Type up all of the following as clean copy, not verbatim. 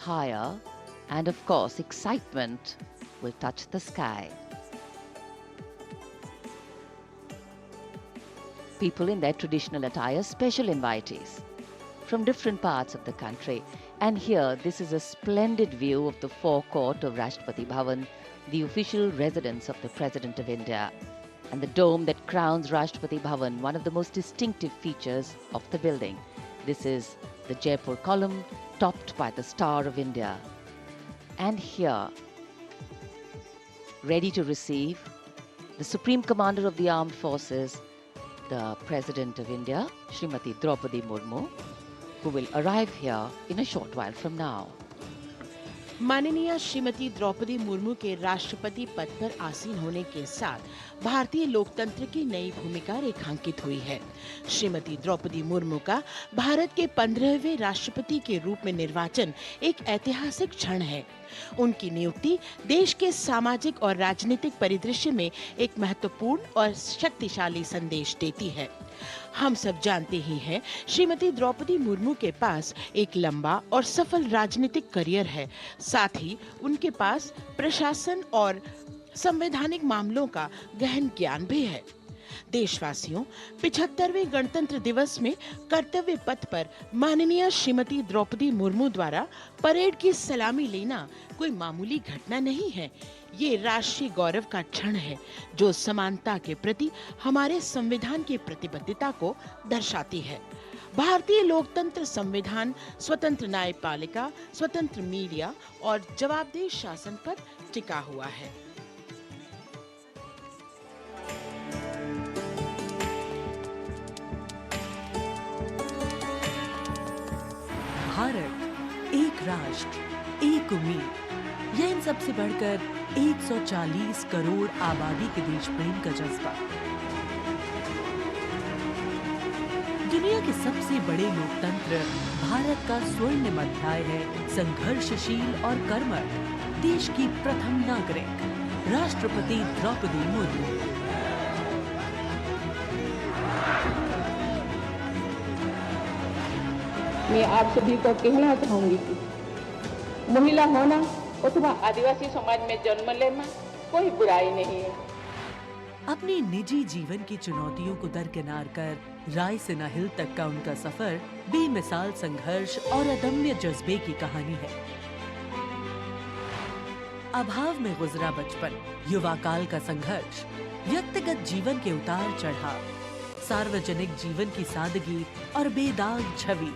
higher, and of course, excitement will touch the sky. People in their traditional attire, special invitees from different parts of the country. And here, this is a splendid view of the forecourt of Rashtrapati Bhavan, the official residence of the President of India, and the dome that crowns Rashtrapati Bhavan, one of the most distinctive features of the building. This is the Jaipur column, topped by the Star of India. And here, ready to receive the Supreme Commander of the Armed Forces, the President of India, Srimati Draupadi Murmu, who will arrive here in a short while from now. माननीय श्रीमती द्रौपदी मुर्मू के राष्ट्रपति पद पर आसीन होने के साथ भारतीय लोकतंत्र की नई भूमिका रेखांकित हुई है। श्रीमती द्रौपदी मुर्मू का भारत के 15वें राष्ट्रपति के रूप में निर्वाचन एक ऐतिहासिक क्षण है। उनकी नियुक्ति देश के सामाजिक और राजनीतिक परिदृश्य में एक महत्वपूर्ण और शक्तिशाली संदेश देती है। हम सब जानते ही हैं, श्रीमती द्रौपदी मुर्मू के पास एक लंबा और सफल राजनीतिक करियर है। साथ ही उनके पास प्रशासन और संवैधानिक मामलों का गहन ज्ञान भी है। देशवासियों, 75वें गणतंत्र दिवस में कर्तव्य पथ पर माननीय श्रीमती द्रौपदी मुर्मू द्वारा परेड की सलामी लेना कोई मामूली घटना नहीं है। ये राष्ट्रीय गौरव का क्षण है, जो समानता के प्रति हमारे संविधान की प्रतिबद्धता को दर्शाती है। भारतीय लोकतंत्र संविधान स्वतंत्र न्यायपालिका, स्वतंत्र मीडिया और जवाबदेह शासन पर टिका हुआ है। भारत, एक राष्ट्र, एक उम्मीद, यह इन सबसे बढ़कर 140 करोड़ आबादी के देश प्रेम का जज्बा। दुनिया के सबसे बड़े लोकतंत्र भारत का स्वर्णिम अध्याय है संघर्षशील और कर्मठ देश की प्रथम नागरिक राष्ट्रपति द्रौपदी मुर्मू। मैं आप सभी को कहना चाहूंगी कि महिला होना अथवा आदिवासी समाज में जन्म लेना कोई बुराई नहीं है। अपने निजी जीवन की चुनौतियों को दरकिनार कर राय से नाहिल तक का उनका सफर बेमिसाल संघर्ष और अदम्य जज्बे की कहानी है। अभाव में गुजरा बचपन, युवा काल का संघर्ष, व्यक्तिगत जीवन के उतार चढ़ाव, सार्वजनिक जीवन की सादगी और बेदाग छवि,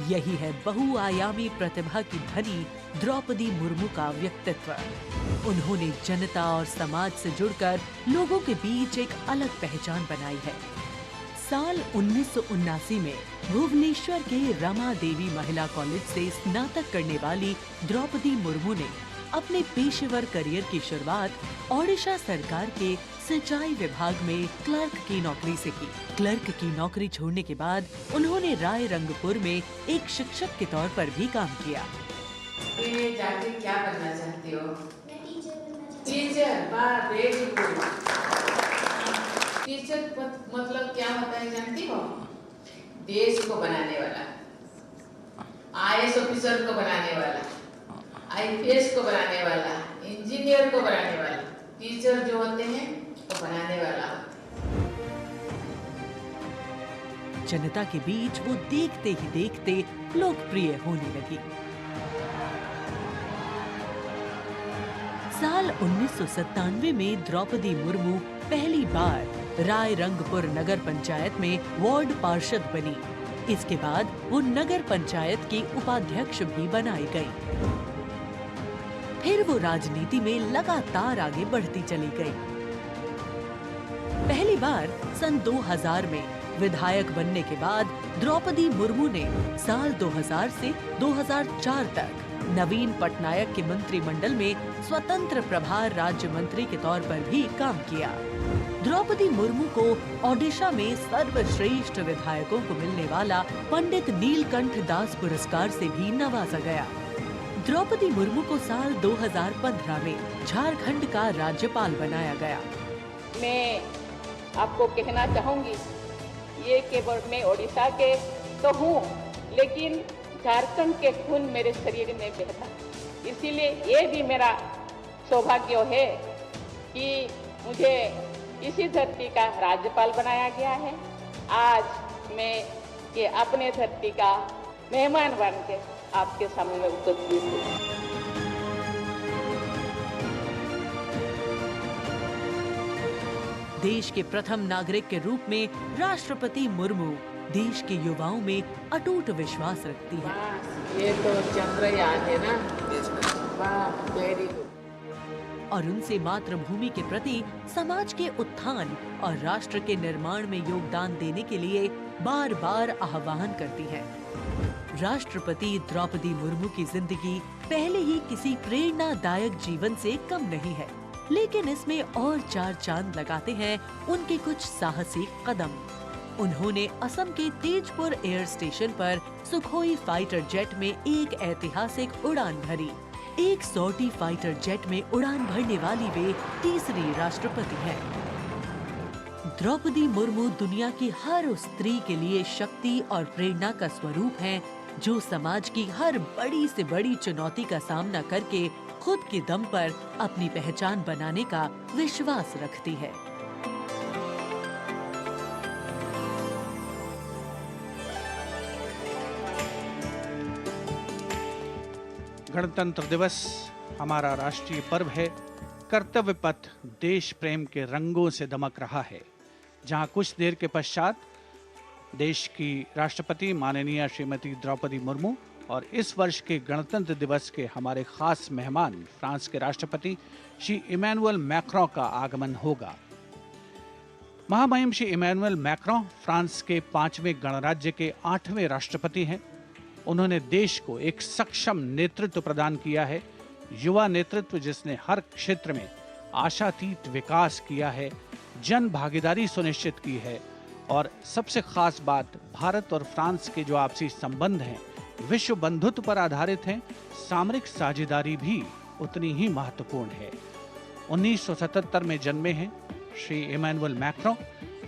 यही है बहुआयामी प्रतिभा की धनी द्रौपदी मुर्मू का व्यक्तित्व। उन्होंने जनता और समाज से जुड़कर लोगों के बीच एक अलग पहचान बनाई है। साल 1979 में भुवनेश्वर के रमा देवी महिला कॉलेज से स्नातक करने वाली द्रौपदी मुर्मू ने अपने पेशेवर करियर की शुरुआत ओडिशा सरकार के सिंचाई विभाग में क्लर्क की नौकरी से की। क्लर्क की नौकरी छोड़ने के बाद उन्होंने राय रंगपुर में एक शिक्षक के तौर पर भी काम किया। जाके क्या बनना चाहती हो? टीचर। वाह, वेरी गुड। टीचर मतलब क्या होता है जानती हो? देश को बनाने वाला, IAS ऑफिसर को बनाने वाला, IPS को बनाने वाला, इंजीनियर को बनाने वाला। टीचर जो होते हैं वो बनाने वाला। जनता के बीच वो देखते ही देखते लोकप्रिय होने लगी। साल 1997 में द्रौपदी मुर्मू पहली बार राय रंगपुर नगर पंचायत में वार्ड पार्षद बनी। इसके बाद वो नगर पंचायत की उपाध्यक्ष भी बनाई गई। फिर वो राजनीति में लगातार आगे बढ़ती चली गई। पहली बार सन 2000 में विधायक बनने के बाद द्रौपदी मुर्मू ने साल 2000 से 2004 तक नवीन पटनायक के मंत्रिमंडल में स्वतंत्र प्रभार राज्य मंत्री के तौर पर भी काम किया। द्रौपदी मुर्मू को ओडिशा में सर्वश्रेष्ठ विधायकों को मिलने वाला पंडित नीलकंठ दास पुरस्कार से भी नवाजा गया। द्रौपदी मुर्मू को साल 2015 में झारखंड का राज्यपाल बनाया गया। मैं आपको कहना चाहूंगी, ये केवल मैं ओडिशा के तो हूँ, लेकिन झारखंड के खून मेरे शरीर में बहता। इसीलिए ये भी मेरा सौभाग्य है कि मुझे इसी धरती का राज्यपाल बनाया गया है। आज मैं ये अपने धरती का मेहमान बन के आपके सामने उपस्थित हूँ। देश के प्रथम नागरिक के रूप में राष्ट्रपति मुर्मू देश के युवाओं में अटूट विश्वास रखती है। ये तो चंद्रयान है ना, वाह, वेरी गुड। और उनसे मातृभूमि के प्रति समाज के उत्थान और राष्ट्र के निर्माण में योगदान देने के लिए बार बार आह्वान करती है। राष्ट्रपति द्रौपदी मुर्मू की जिंदगी पहले ही किसी प्रेरणादायक जीवन से कम नहीं है, लेकिन इसमें और चार चांद लगाते हैं उनके कुछ साहसिक कदम। उन्होंने असम के तेजपुर एयर स्टेशन पर सुखोई फाइटर जेट में एक ऐतिहासिक उड़ान भरी। एक सॉर्टी फाइटर जेट में उड़ान भरने वाली वे तीसरी राष्ट्रपति हैं। द्रौपदी मुर्मू दुनिया की हर उस स्त्री के लिए शक्ति और प्रेरणा का स्वरूप हैं, जो समाज की हर बड़ी से बड़ी चुनौती का सामना करके खुद के दम पर अपनी पहचान बनाने का विश्वास रखती है। गणतंत्र दिवस हमारा राष्ट्रीय पर्व है। कर्तव्य पथ देश प्रेम के रंगों से दमक रहा है, जहां कुछ देर के पश्चात देश की राष्ट्रपति माननीय श्रीमती द्रौपदी मुर्मू और इस वर्ष के गणतंत्र दिवस के हमारे खास मेहमान फ्रांस के राष्ट्रपति श्री इमैनुअल मैक्रों का आगमन होगा। महामहिम श्री इमैनुअल मैक्रों फ्रांस के 5वें गणराज्य के 8वें राष्ट्रपति हैं। उन्होंने देश को एक सक्षम नेतृत्व प्रदान किया है, युवा नेतृत्व जिसने हर क्षेत्र में आशातीत विकास किया है, जन भागीदारी सुनिश्चित की है और सबसे खास बात, भारत और फ्रांस के जो आपसी संबंध हैं विश्व बंधुत्व पर आधारित हैं। सामरिक साझेदारी भी उतनी ही महत्वपूर्ण है। 1977 में जन्मे हैं श्री इमैनुअल मैक्रों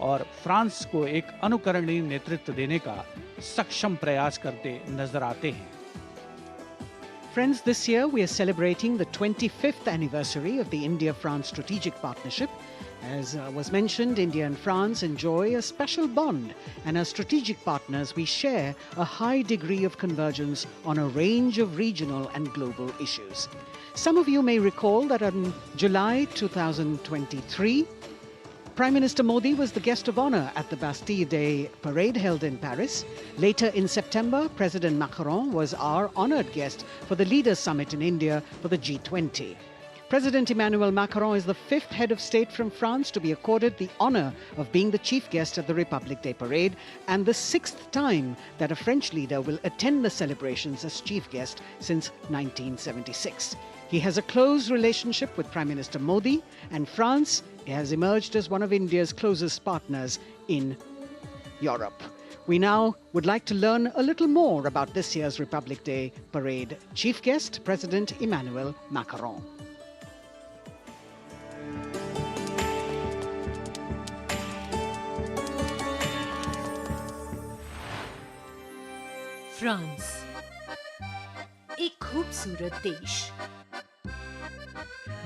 और फ्रांस को एक अनुकरणीय नेतृत्व देने का सक्षम प्रयास करते नजर आते हैं। Friends, this year we are celebrating the 25th anniversary of the India-France strategic partnership. As was mentioned, India and France enjoy a special bond, and as strategic partners we share a high degree of convergence on a range of regional and global issues. Some of you may recall that in July 2023, Prime Minister Modi was the guest of honor at the Bastille Day parade held in Paris. Later in September, President Macron was our honored guest for the Leaders Summit in India for the G20. President Emmanuel Macron is the 5th head of state from France to be accorded the honor of being the chief guest at the Republic Day parade, and the 6th time that a French leader will attend the celebrations as chief guest since 1976. He has a close relationship with Prime Minister Modi, and France has emerged as one of India's closest partners in Europe. We now would like to learn a little more about this year's Republic Day parade. Chief guest, President Emmanuel Macron. France, एक खूबसूरत देश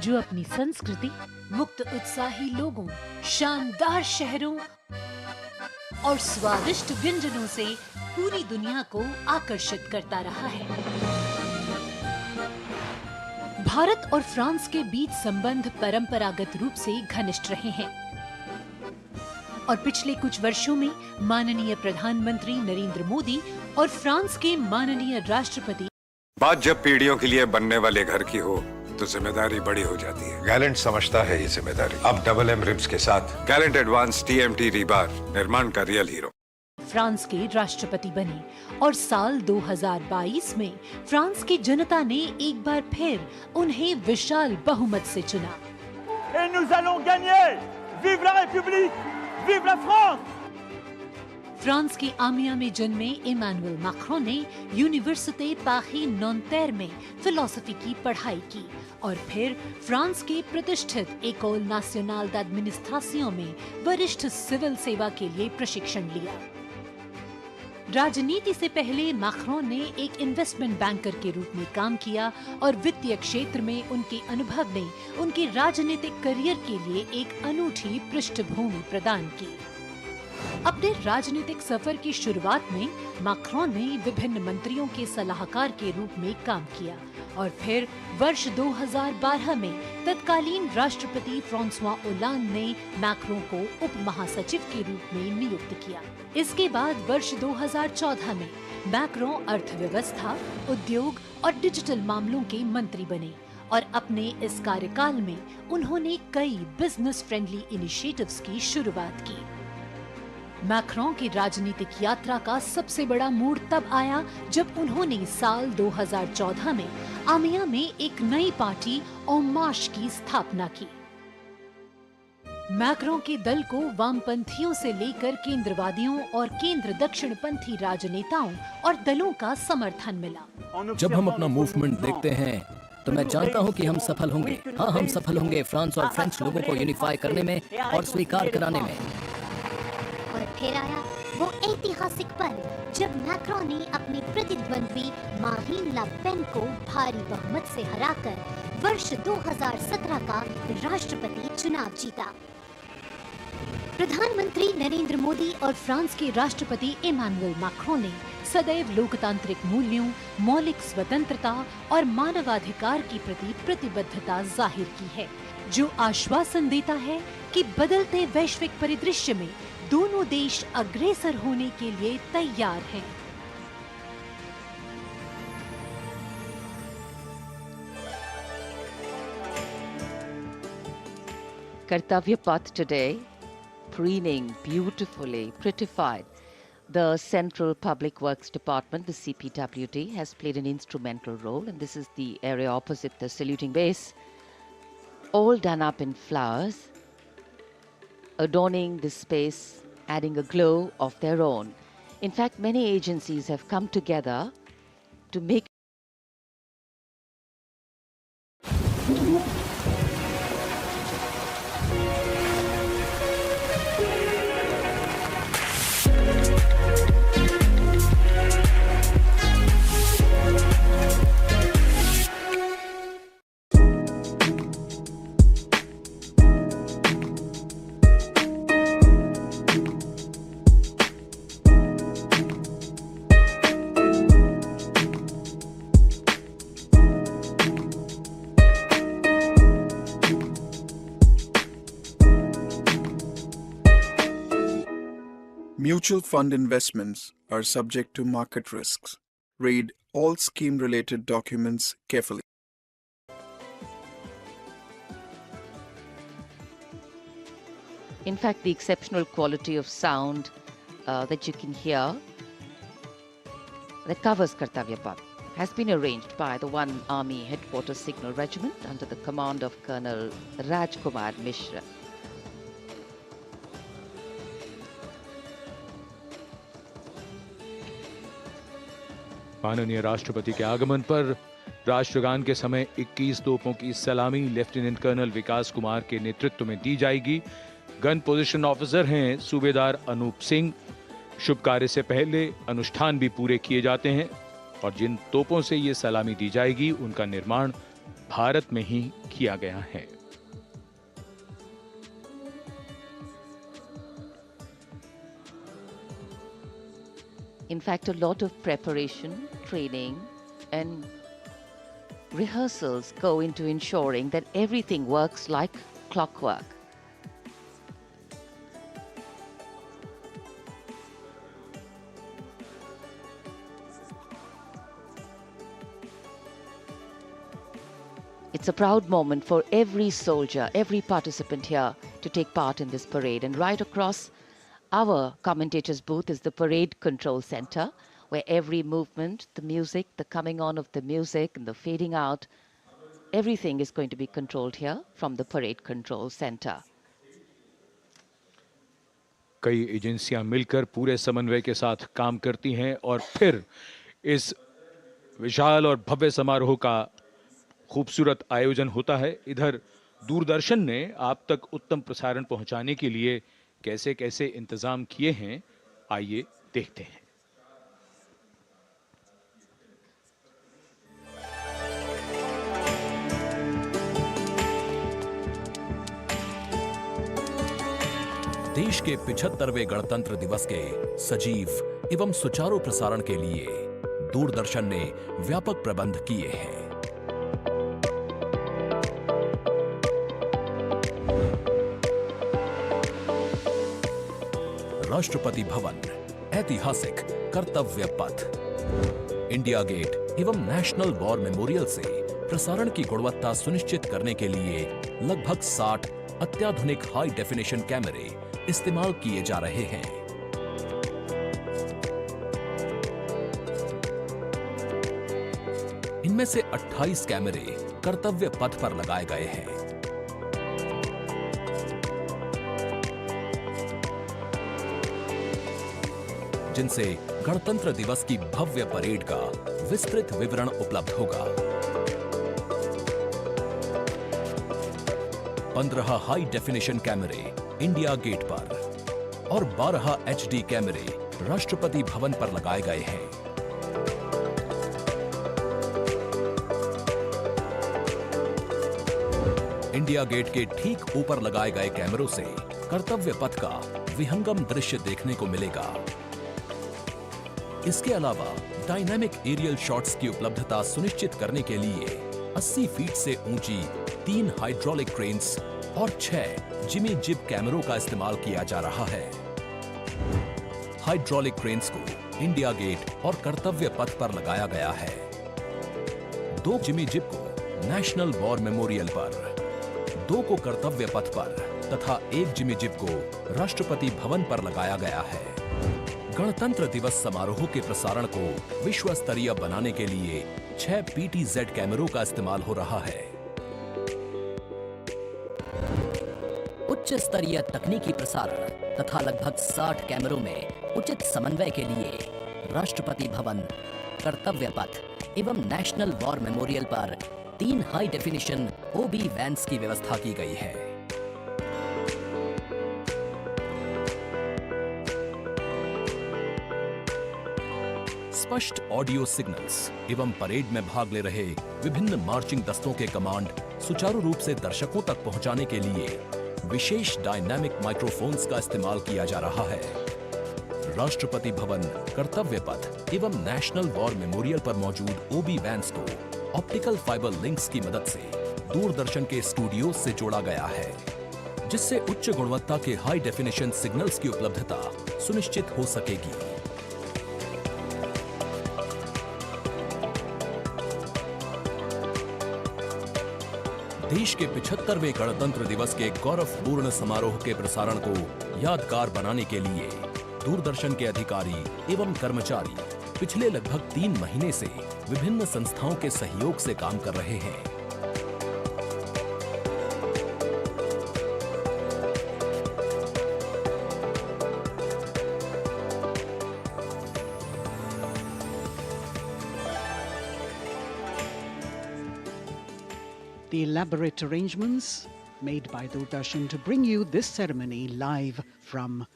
जो अपनी संस्कृति, मुक्त उत्साही लोगों, शानदार शहरों और स्वादिष्ट व्यंजनों से पूरी दुनिया को आकर्षित करता रहा है। भारत और फ्रांस के बीच संबंध परंपरागत रूप से घनिष्ठ रहे हैं और पिछले कुछ वर्षों में माननीय प्रधानमंत्री नरेंद्र मोदी और फ्रांस के माननीय राष्ट्रपति। बात जब पीढ़ियों के लिए बनने वाले घर की हो तो जिम्मेदारी बड़ी हो जाती है। गैलेंट समझता है ये जिम्मेदारी। अब डबल एम रिब्स के साथ गैलेंट एडवांस TMT रीबार निर्माण का रियल हीरो। फ्रांस के राष्ट्रपति बने और साल 2022 में फ्रांस की जनता ने एक बार फिर उन्हें विशाल बहुमत से चुना। Et nous allons gagner! Vive la République! Vive la France! France के आमिया में जन्मे इमैनुअल मैक्रों ने यूनिवर्सिटी पारी नॉन्तेर में फिलोसफी की पढ़ाई की और फिर फ्रांस के प्रतिष्ठित एकोल नेशनल d'administration में वरिष्ठ सिविल सेवा के लिए प्रशिक्षण लिया। राजनीति से पहले मैक्रोन ने एक इन्वेस्टमेंट बैंकर के रूप में काम किया और वित्तीय क्षेत्र में उनके अनुभव ने उनके राजनीतिक करियर के लिए एक अनूठी पृष्ठभूमि प्रदान की। अपने राजनीतिक सफर की शुरुआत में मैक्रोन ने विभिन्न मंत्रियों के सलाहकार के रूप में काम किया और फिर वर्ष 2012 में तत्कालीन राष्ट्रपति फ्रांसवा ओलांद ने मैक्रोन को उप महासचिव के रूप में नियुक्त किया। इसके बाद वर्ष 2014 में मैक्रोन अर्थव्यवस्था, उद्योग और डिजिटल मामलों के मंत्री बने और अपने इस कार्यकाल में उन्होंने कई बिजनेस फ्रेंडली इनिशिएटिव्स की शुरुआत की। मैक्रोन की राजनीतिक यात्रा का सबसे बड़ा मोड़ तब आया जब उन्होंने साल 2014 में आमिया में एक नई पार्टी En Marche की स्थापना की। मैक्रोन के दल को वामपंथियों से लेकर केंद्रवादियों और केंद्र दक्षिणपंथी राजनेताओं और दलों का समर्थन मिला। जब हम अपना मूवमेंट देखते हैं तो मैं जानता हूं कि हम सफल होंगे। हाँ, हम सफल होंगे फ्रांस और फ्रेंच लोगों को यूनिफाई करने में और स्वीकार कराने में। और फिर आया वो ऐतिहासिक पल जब मैक्रोन ने अपने प्रतिद्वंद्वी मारीन ला पेन को भारी बहुमत से हराकर वर्ष 2017 का राष्ट्रपति चुनाव जीता। प्रधानमंत्री नरेंद्र मोदी और फ्रांस के राष्ट्रपति इमैनुअल मैक्रोन ने सदैव लोकतांत्रिक मूल्यों, मौलिक स्वतंत्रता और मानवाधिकार के प्रति प्रतिबद्धता जाहिर की है, जो आश्वासन देता है कि बदलते वैश्विक परिदृश्य में दोनों देश अग्रसर होने के लिए तैयार हैं। Kartavya Path today, preening beautifully, prettified. The Central Public Works Department, the CPWD, has played an instrumental role, and this is the area opposite the saluting base, all done up in flowers, adorning this space, adding a glow of their own. In fact, many agencies have come together to make Mutual fund investments are subject to market risks. Read all scheme-related documents carefully. In fact, the exceptional quality of sound that you can hear that covers Kartavya Path has been arranged by the 1 Army Headquarters Signal Regiment under the command of Colonel Rajkumar Mishra. माननीय राष्ट्रपति के आगमन पर राष्ट्रगान के समय 21 तोपों की सलामी लेफ्टिनेंट कर्नल विकास कुमार के नेतृत्व में दी जाएगी। गन पोजीशन ऑफिसर हैं सूबेदार अनूप सिंह। शुभ कार्य से पहले अनुष्ठान भी पूरे किए जाते हैं और जिन तोपों से ये सलामी दी जाएगी उनका निर्माण भारत में ही किया गया है। In fact, a lot of preparation, training, and rehearsals go into ensuring that everything works like clockwork. It's a proud moment for every soldier, every participant here to take part in this parade. And right across our commentator's booth is the Parade Control Center, where every movement, the music, the coming on of the music and the fading out, everything is going to be controlled here from the Parade Control Center. कई एजेंसियां मिलकर पूरे समन्वय के साथ काम करती हैं और फिर इस विशाल और भव्य समारोह का खूबसूरत आयोजन होता है। इधर दूरदर्शन ने आप तक उत्तम प्रसारण पहुंचाने के लिए कैसे कैसे इंतजाम किए हैं, आइए देखते हैं। देश के 75वें गणतंत्र दिवस के सजीव एवं सुचारू प्रसारण के लिए दूरदर्शन ने व्यापक प्रबंध किए हैं। राष्ट्रपति भवन, ऐतिहासिक कर्तव्य पथ, इंडिया गेट एवं नेशनल वॉर मेमोरियल से प्रसारण की गुणवत्ता सुनिश्चित करने के लिए लगभग 60 अत्याधुनिक हाई डेफिनेशन कैमरे इस्तेमाल किए जा रहे हैं। इनमें से 28 कैमरे कर्तव्य पथ पर लगाए गए हैं। जिनसे गणतंत्र दिवस की भव्य परेड का विस्तृत विवरण उपलब्ध होगा। 15 हाई डेफिनेशन कैमरे इंडिया गेट पर और 12 HD कैमरे राष्ट्रपति भवन पर लगाए गए हैं। इंडिया गेट के ठीक ऊपर लगाए गए कैमरों से कर्तव्य पथ का विहंगम दृश्य देखने को मिलेगा। इसके अलावा डायनामिक एरियल शॉट्स की उपलब्धता सुनिश्चित करने के लिए 80 फीट से ऊंची 3 हाइड्रोलिक क्रेन्स और 6 जिमी जिब कैमरों का इस्तेमाल किया जा रहा है। हाइड्रोलिक क्रेन्स को इंडिया गेट और कर्तव्य पथ पर लगाया गया है। 2 जिमी जिब को नेशनल वॉर मेमोरियल पर, 2 को कर्तव्य पथ पर तथा 1 जिमी जिब को राष्ट्रपति भवन पर लगाया गया है। गणतंत्र दिवस समारोह के प्रसारण को विश्व स्तरीय बनाने के लिए 6 PTZ कैमरों का इस्तेमाल हो रहा है। उच्च स्तरीय तकनीकी प्रसारण तथा लगभग 60 कैमरों में उचित समन्वय के लिए राष्ट्रपति भवन, कर्तव्य पथ एवं नेशनल वॉर मेमोरियल पर 3 हाई डेफिनेशन OB वैन्स की व्यवस्था की गई है। स्पष्ट ऑडियो सिग्नल्स एवं परेड में भाग ले रहे विभिन्न मार्चिंग दस्तों के कमांड सुचारू रूप से दर्शकों तक पहुंचाने के लिए विशेष डायनामिक माइक्रोफोन्स का इस्तेमाल किया जा रहा है। राष्ट्रपति भवन, कर्तव्य पथ एवं नेशनल वॉर मेमोरियल पर मौजूद OB वैन्स को ऑप्टिकल फाइबर लिंक्स की मदद से दूरदर्शन के स्टूडियो से जोड़ा गया है, जिससे उच्च गुणवत्ता के हाई डेफिनेशन सिग्नल्स की उपलब्धता सुनिश्चित हो सकेगी। देश के 75वें गणतंत्र दिवस के गौरवपूर्ण समारोह के प्रसारण को यादगार बनाने के लिए दूरदर्शन के अधिकारी एवं कर्मचारी पिछले लगभग 3 महीने से विभिन्न संस्थाओं के सहयोग से काम कर रहे हैं। The elaborate arrangements made by Doordarshan to bring you this ceremony live from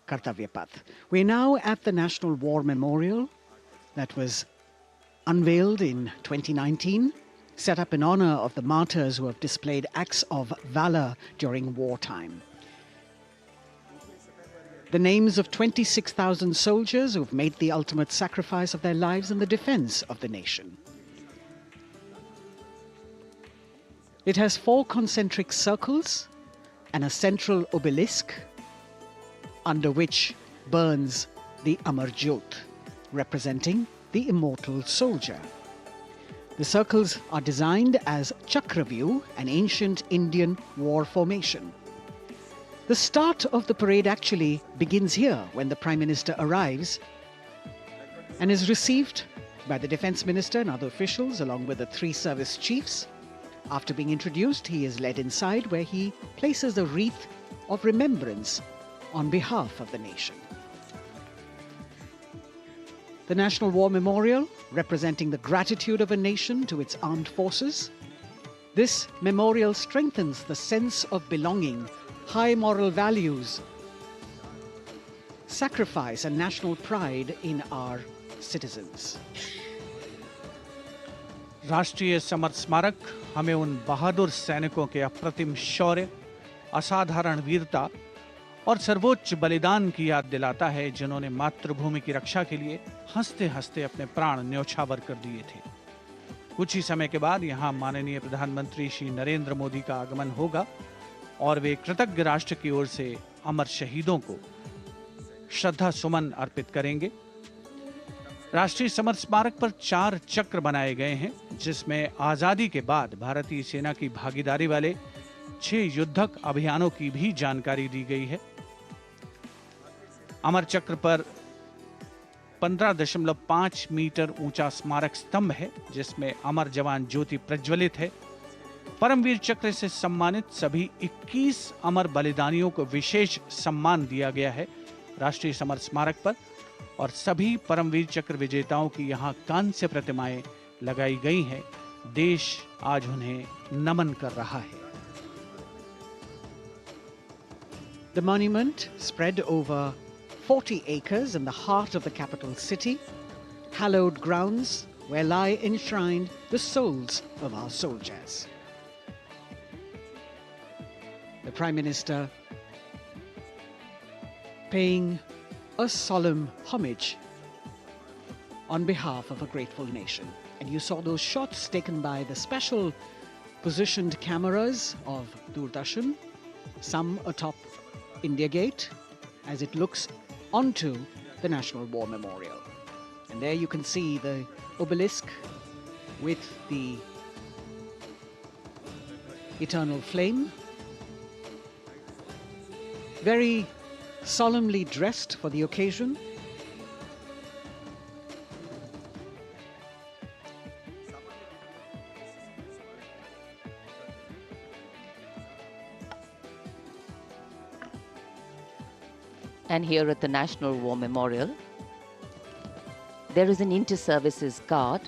Kartavya Path. We're now at the National War Memorial that was unveiled in 2019, set up in honor of the martyrs who have displayed acts of valor during wartime. The names of 26,000 soldiers who've made the ultimate sacrifice of their lives in the defense of the nation. It has 4 concentric circles and a central obelisk under which burns the Amar Jyot, representing the immortal soldier. The circles are designed as Chakravyu, an ancient Indian war formation. The start of the parade actually begins here when the Prime Minister arrives and is received by the Defence Minister and other officials along with the 3 service chiefs. After being introduced, he is led inside where he places a wreath of remembrance on behalf of the nation. The National War Memorial, representing the gratitude of a nation to its armed forces. This memorial strengthens the sense of belonging, high moral values, sacrifice and national pride in our citizens. राष्ट्रीय summer स्मारक हमें उन बहादुर सैनिकों के अप्रतिम शौर्य, असाधारण वीरता और सर्वोच्च बलिदान की याद दिलाता है, जिन्होंने मातृभूमि की रक्षा के लिए हंसते हंसते अपने प्राण न्यौछावर कर दिए थे। कुछ ही समय के बाद यहाँ माननीय प्रधानमंत्री श्री नरेंद्र मोदी का आगमन होगा और वे कृतज्ञ राष्ट्र की ओर से अमर शहीदों को श्रद्धा सुमन अर्पित करेंगे। राष्ट्रीय समर स्मारक पर 4 चक्र बनाए गए हैं, जिसमें आजादी के बाद भारतीय सेना की भागीदारी वाले 6 युद्धक अभियानों की भी जानकारी दी गई है। अमर चक्र पर 15.5 मीटर ऊंचा स्मारक स्तंभ है, जिसमें अमर जवान ज्योति प्रज्वलित है। परमवीर चक्र से सम्मानित सभी 21 अमर बलिदानियों को विशेष सम्मान दिया गया है राष्ट्रीय समर स्मारक पर, और सभी परमवीर चक्र विजेताओं की यहाँ कांस्य प्रतिमाएं लगाई गई हैं। देश आज उन्हें नमन कर रहा है। The monument, spread over 40 acres in the heart of the capital city, hallowed grounds where lie enshrined the souls of our soldiers. The Prime Minister paying a solemn homage on behalf of a grateful nation. And you saw those shots taken by the special positioned cameras of Doordarshan, some atop India Gate, as it looks onto the National War Memorial. And there you can see the obelisk with the eternal flame, very solemnly dressed for the occasion. And here at the National War Memorial, there is an inter-services guard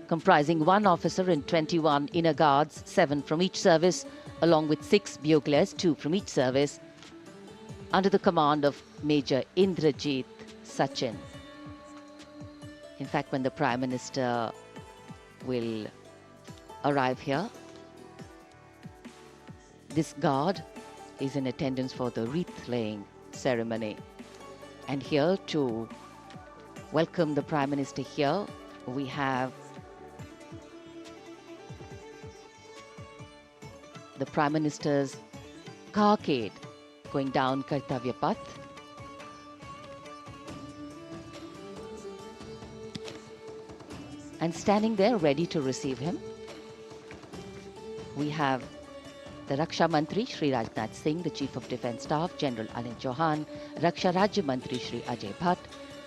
comprising 1 officer and 21 inner guards, 7 from each service, along with 6 buglers, 2 from each service, under the command of Major Indrajit Sachin. In fact, when the Prime Minister will arrive here, this guard is in attendance for the wreath-laying ceremony. And here to welcome the Prime Minister here, we have the Prime Minister's carcade going down Kartavya Path. And standing there ready to receive him, we have the Raksha Mantri Shri Rajnath Singh, the Chief of Defence Staff General Anil Chauhan, Raksha Rajya Mantri Shri Ajay Bhatt,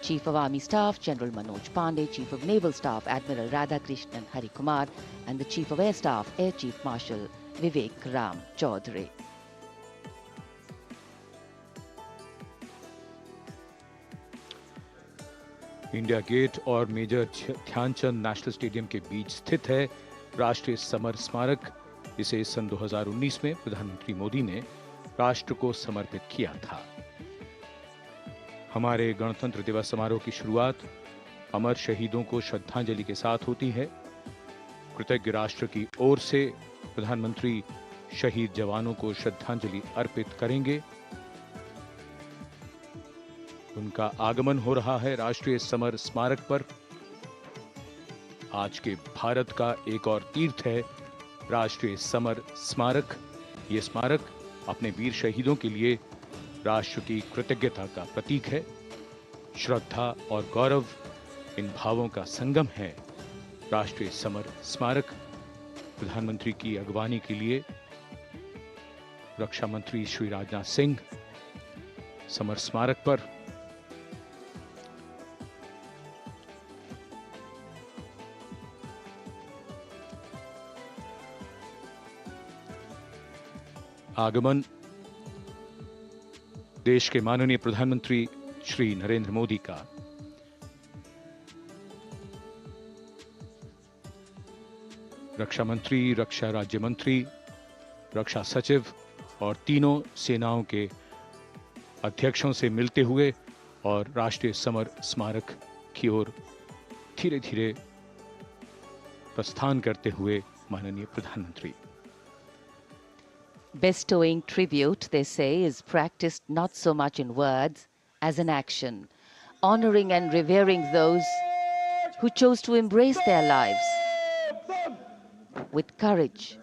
Chief of Army Staff General Manoj Pandey, Chief of Naval Staff Admiral Radhakrishnan Hari Kumar, and the Chief of Air Staff Air Chief Marshal Vivekraifanclub. India gate और major Dhyanchand national stadium के बीच स्थित है राष्ट्रीय summer स्मारक। इसे सन 2019 में प्रधानमंत्री मोदी ने राष्ट्र को समर्पित किया था। हमारे गणतंत्र दिवस समारोह की शुरुआत अमर शहीदों को श्रद्धांजलि के साथ होती है। कृतज्ञ राष्ट्र की ओर से प्रधानमंत्री शहीद जवानों को श्रद्धांजलि अर्पित करेंगे। उनका आगमन हो रहा है राष्ट्रीय समर स्मारक पर। आज के भारत का एक और तीर्थ है राष्ट्रीय समर स्मारक। ये स्मारक अपने वीर शहीदों के लिए राष्ट्र की कृतज्ञता का प्रतीक है। श्रद्धा और गौरव, इन भावों का संगम है राष्ट्रीय समर स्मारक। प्रधानमंत्री की अगवानी के लिए रक्षा मंत्री श्री राजनाथ सिंह समर स्मारक पर आगमन देश के माननीय प्रधानमंत्री श्री नरेंद्र मोदी का। रक्षा मंत्री, रक्षा राज्य मंत्री, रक्षा सचिव और तीनों सेनाओं के अध्यक्षों से मिलते हुए और राष्ट्रीय समर स्मारक की ओर धीरे धीरे प्रस्थान करते हुए माननीय प्रधानमंत्री। Bestowing tribute, they say, is practiced not so much in words as in action, honoring and revering those who chose to embrace their lives with courage,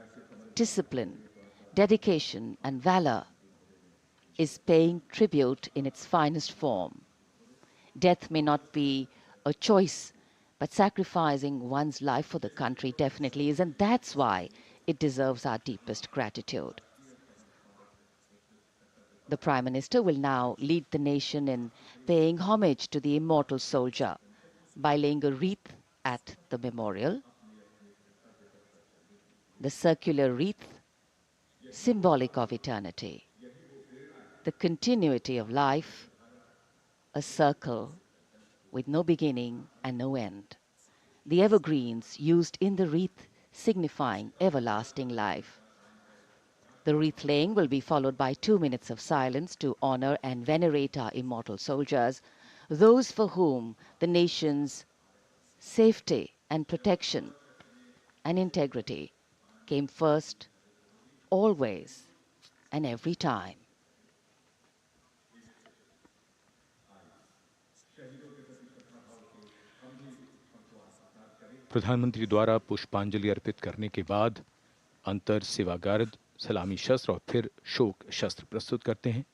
discipline, dedication, and valor is paying tribute in its finest form. Death may not be a choice, but sacrificing one's life for the country definitely is, and that's why it deserves our deepest gratitude. The Prime Minister will now lead the nation in paying homage to the immortal soldier by laying a wreath at the memorial. The circular wreath, symbolic of eternity, the continuity of life, a circle with no beginning and no end. The evergreens used in the wreath signifying everlasting life. The wreath laying will be followed by 2 minutes of silence to honor and venerate our immortal soldiers, those for whom the nation's safety and protection and integrity came first, always and every time. प्रधानमंत्री द्वारा पुष्पांजलि अर्पित करने के बाद अंतर सेवा guard सलामी शस्त्र और फिर शोक शस्त्र प्रस्तुत करते हैं।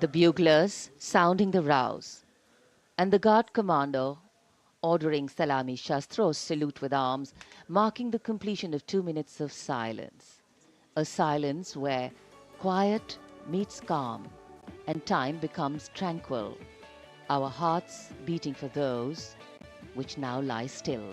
The buglers sounding the rouse, and the guard commander ordering Salami Shastros salute with arms, marking the completion of 2 minutes of silence. A silence where quiet meets calm and time becomes tranquil, our hearts beating for those which now lie still.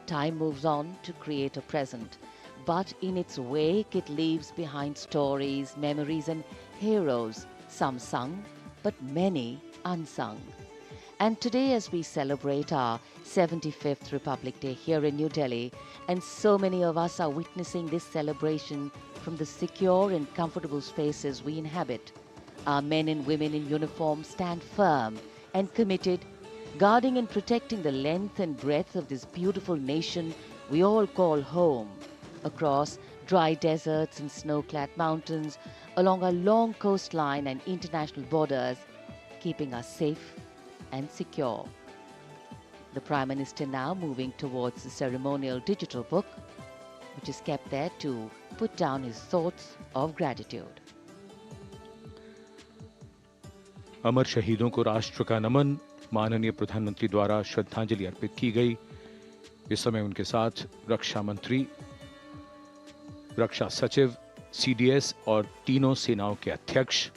Time moves on to create a present, but in its wake it leaves behind stories, memories and heroes, some sung, but many unsung. And today, as we celebrate our 75th Republic Day here in New Delhi, and so many of us are witnessing this celebration from the secure and comfortable spaces we inhabit, our men and women in uniform stand firm and committed, guarding and protecting the length and breadth of this beautiful nation we all call home, across dry deserts and snow-clad mountains, along our long coastline and international borders, keeping us safe and secure. The Prime Minister now moving towards the ceremonial digital book, which is kept there to put down his thoughts of gratitude. अमर शहीदों को राष्ट्र का नमन, माननीय प्रधानमंत्री द्वारा श्रद्धांजलि अर्पित की गई। इस समय उनके साथ रक्षा मंत्री, रक्षा सचिव, सीडीएस और तीनों सेनाओं के अध्यक्ष।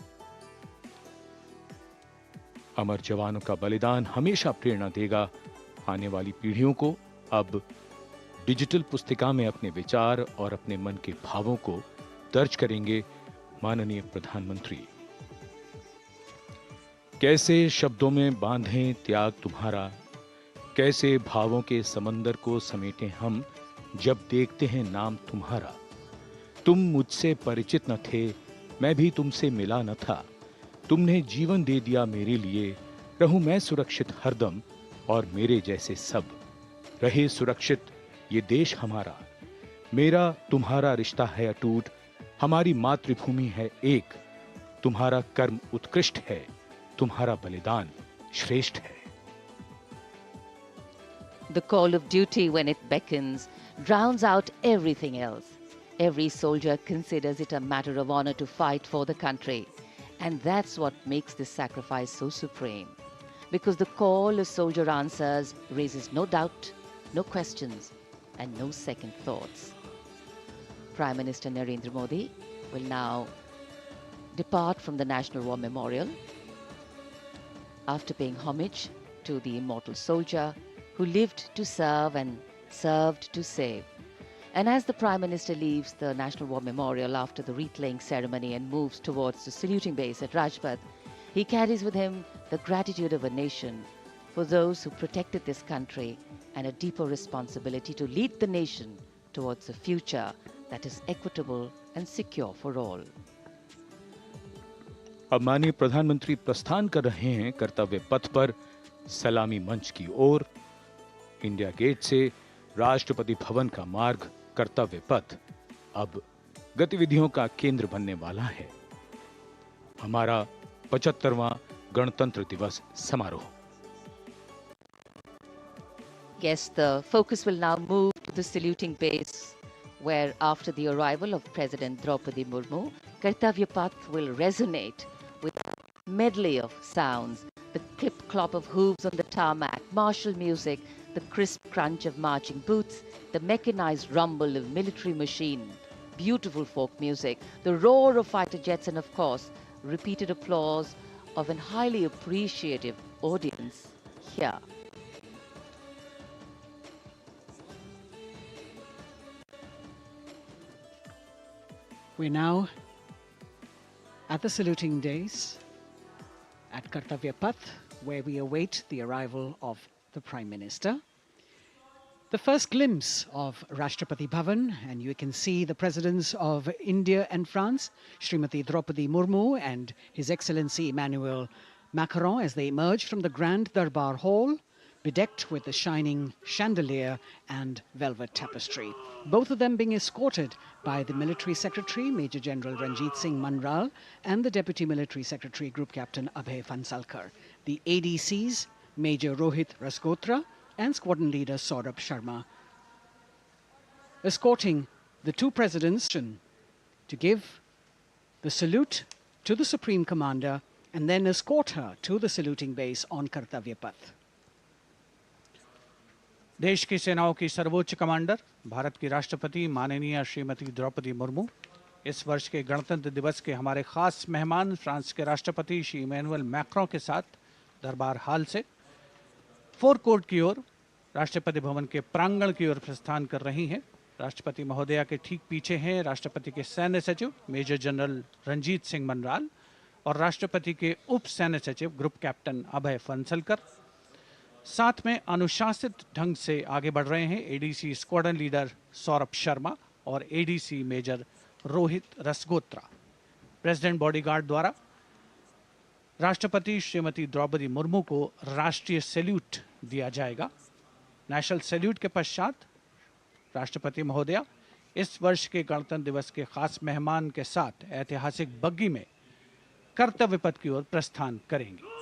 अमर जवानों का बलिदान हमेशा प्रेरणा देगा आने वाली पीढ़ियों को। अब डिजिटल पुस्तिका में अपने विचार और अपने मन के भावों को दर्ज करेंगे माननीय प्रधानमंत्री। कैसे शब्दों में बांधें त्याग तुम्हारा, कैसे भावों के समंदर को समेटें हम जब देखते हैं नाम तुम्हारा। तुम मुझसे परिचित न थे, मैं भी तुमसे मिला न था, तुमने जीवन दे दिया मेरे लिए, रहूं मैं सुरक्षित हरदम और मेरे जैसे सब। रहे सुरक्षित ये देश हमारा, मेरा तुम्हारा रिश्ता है अटूट, हमारी मातृभूमि है एक, तुम्हारा कर्म उत्कृष्ट है, तुम्हारा बलिदान श्रेष्ठ है। The call of duty, when it beckons, drowns out everything else. Every soldier considers it a matter of honor to fight for the country. And that's what makes this sacrifice so supreme. Because the call a soldier answers raises no doubt, no questions, and no second thoughts. Prime Minister Narendra Modi will now depart from the National War Memorial after paying homage to the immortal soldier who lived to serve and served to save. And as the Prime Minister leaves the National War Memorial after the wreath-laying ceremony and moves towards the saluting base at Rajpath, he carries with him the gratitude of a nation for those who protected this country and a deeper responsibility to lead the nation towards a future that is equitable and secure for all. अब माननीय प्रधानमंत्री प्रस्थान कर रहे हैं कर्तव्य पथ पर सलामी मंच की ओर। इंडिया गेट से राष्ट्रपति भवन का मार्ग कर्तव्य पथ अब गतिविधियों का केंद्र बनने वाला है। हमारा 75वां गणतंत्र दिवस समारोह। Yes, the focus will now move to the saluting base, where after the arrival of President Draupadi Murmu, Kartavya Path will resonate with a medley of sounds, the clip clop of hooves on the tarmac, martial music, the crisp crunch of marching boots, the mechanized rumble of military machine, beautiful folk music, the roar of fighter jets, and of course, repeated applause of an highly appreciative audience here. We're now at the saluting days at Kartavya Path, where we await the arrival of the Prime Minister. The first glimpse of Rashtrapati Bhavan, and you can see the presidents of India and France, Srimati Draupadi Murmu and His Excellency Emmanuel Macron, as they emerge from the Grand Darbar Hall, bedecked with the shining chandelier and velvet tapestry. Both of them being escorted by the Military Secretary, Major General Ranjit Singh Manral, and the Deputy Military Secretary, Group Captain Vivekraifanclub. The ADCs, Major Rohit Rasgotra and Squadron Leader Saurabh Sharma, escorting the two presidents to give the salute to the Supreme Commander and then escort her to the saluting base on Kartavya Path. देश की सेनाओं की सर्वोच्च commander, Bharat की राष्ट्रपति माननीय श्रीमती द्रौपदी मुर्मू, इस वर्ष के गणतंत्र दिवस के हमारे खास मेहमान फ्रांस के राष्ट्रपति श्री इमैनुअल मैक्रों के साथ दरबार हाल से फोर कोर्ट की ओर राष्ट्रपति भवन के प्रांगण की ओर प्रस्थान कर रही हैं। राष्ट्रपति महोदया के ठीक पीछे हैं राष्ट्रपति के सैन्य सचिव मेजर जनरल रंजीत सिंह मनराल और राष्ट्रपति के उप सैन्य सचिव ग्रुप कैप्टन अभय फंसलकर। साथ में अनुशासित ढंग से आगे बढ़ रहे हैं ADC squadron leader Saurabh Sharma और ADC major Rohit Rasgotra. President bodyguard द्वारा राष्ट्रपति श्रीमती द्रौपदी मुर्मू को राष्ट्रीय सैल्यूट दिया जाएगा। नेशनल सैल्यूट के पश्चात राष्ट्रपति महोदया इस वर्ष के गणतंत्र दिवस के खास मेहमान के साथ ऐतिहासिक बग्गी में कर्तव्य पथ की ओर प्रस्थान करेंगी।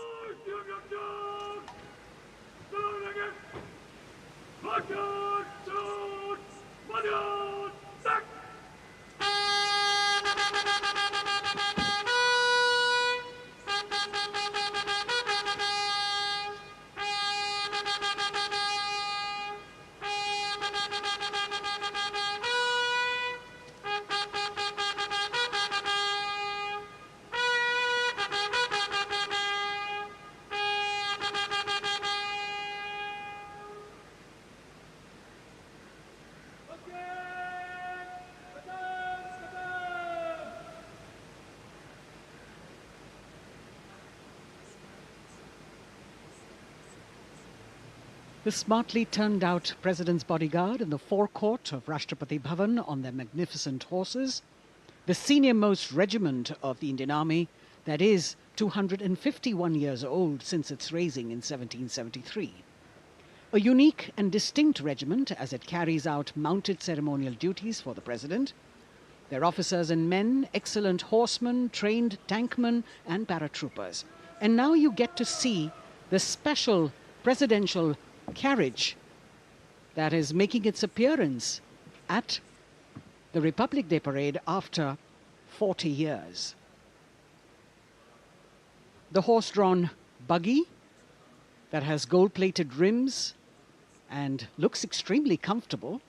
The smartly turned out President's bodyguard in the forecourt of Rashtrapati Bhavan on their magnificent horses, the senior-most regiment of the Indian Army, that is 251 years old since its raising in 1773. A unique and distinct regiment as it carries out mounted ceremonial duties for the President. Their officers and men, excellent horsemen, trained tankmen and paratroopers. And now you get to see the special presidential carriage that is making its appearance at the Republic Day Parade after 40 years. The horse-drawn buggy that has gold-plated rims and looks extremely comfortable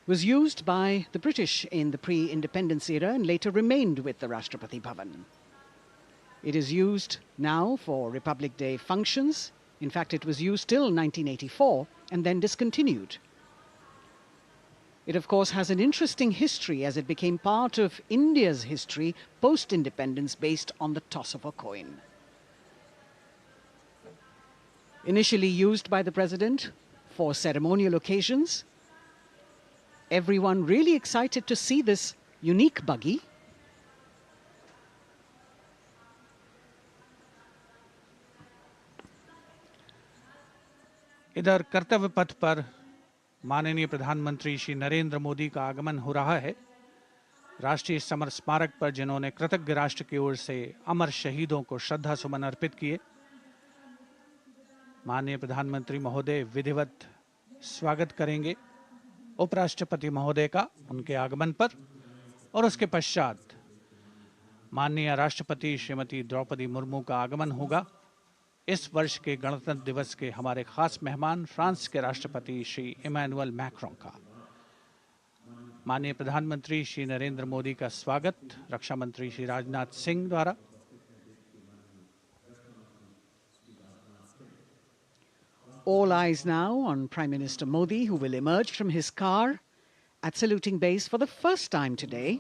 was used by the British in the pre-independence era and later remained with the Rashtrapati Bhavan. It is used now for Republic Day functions. In fact, it was used till 1984 and then discontinued. It, of course, has an interesting history as it became part of India's history post-independence based on the toss of a coin. Initially used by the President for ceremonial occasions, everyone really excited to see this unique buggy. इधर कर्तव्य पथ पर माननीय प्रधानमंत्री श्री नरेंद्र मोदी का आगमन हो रहा है। राष्ट्रीय समर स्मारक पर जिन्होंने कृतज्ञ राष्ट्र की ओर से अमर शहीदों को श्रद्धा सुमन अर्पित किए, माननीय प्रधानमंत्री महोदय विधिवत स्वागत करेंगे उपराष्ट्रपति महोदय का उनके आगमन पर और उसके पश्चात माननीय राष्ट्रपति श्रीमती द्रौपदी मुर्मू का आगमन होगा इस वर्ष के गणतंत्र दिवस के हमारे खास मेहमान फ्रांस के राष्ट्रपति श्री इमैनुअल मैक्रों का। माननीय प्रधानमंत्री श्री नरेंद्र मोदी का स्वागत रक्षा मंत्री श्री राजनाथ सिंह द्वारा। All eyes now on Prime Minister Modi, who will emerge from his car at saluting base for the first time today.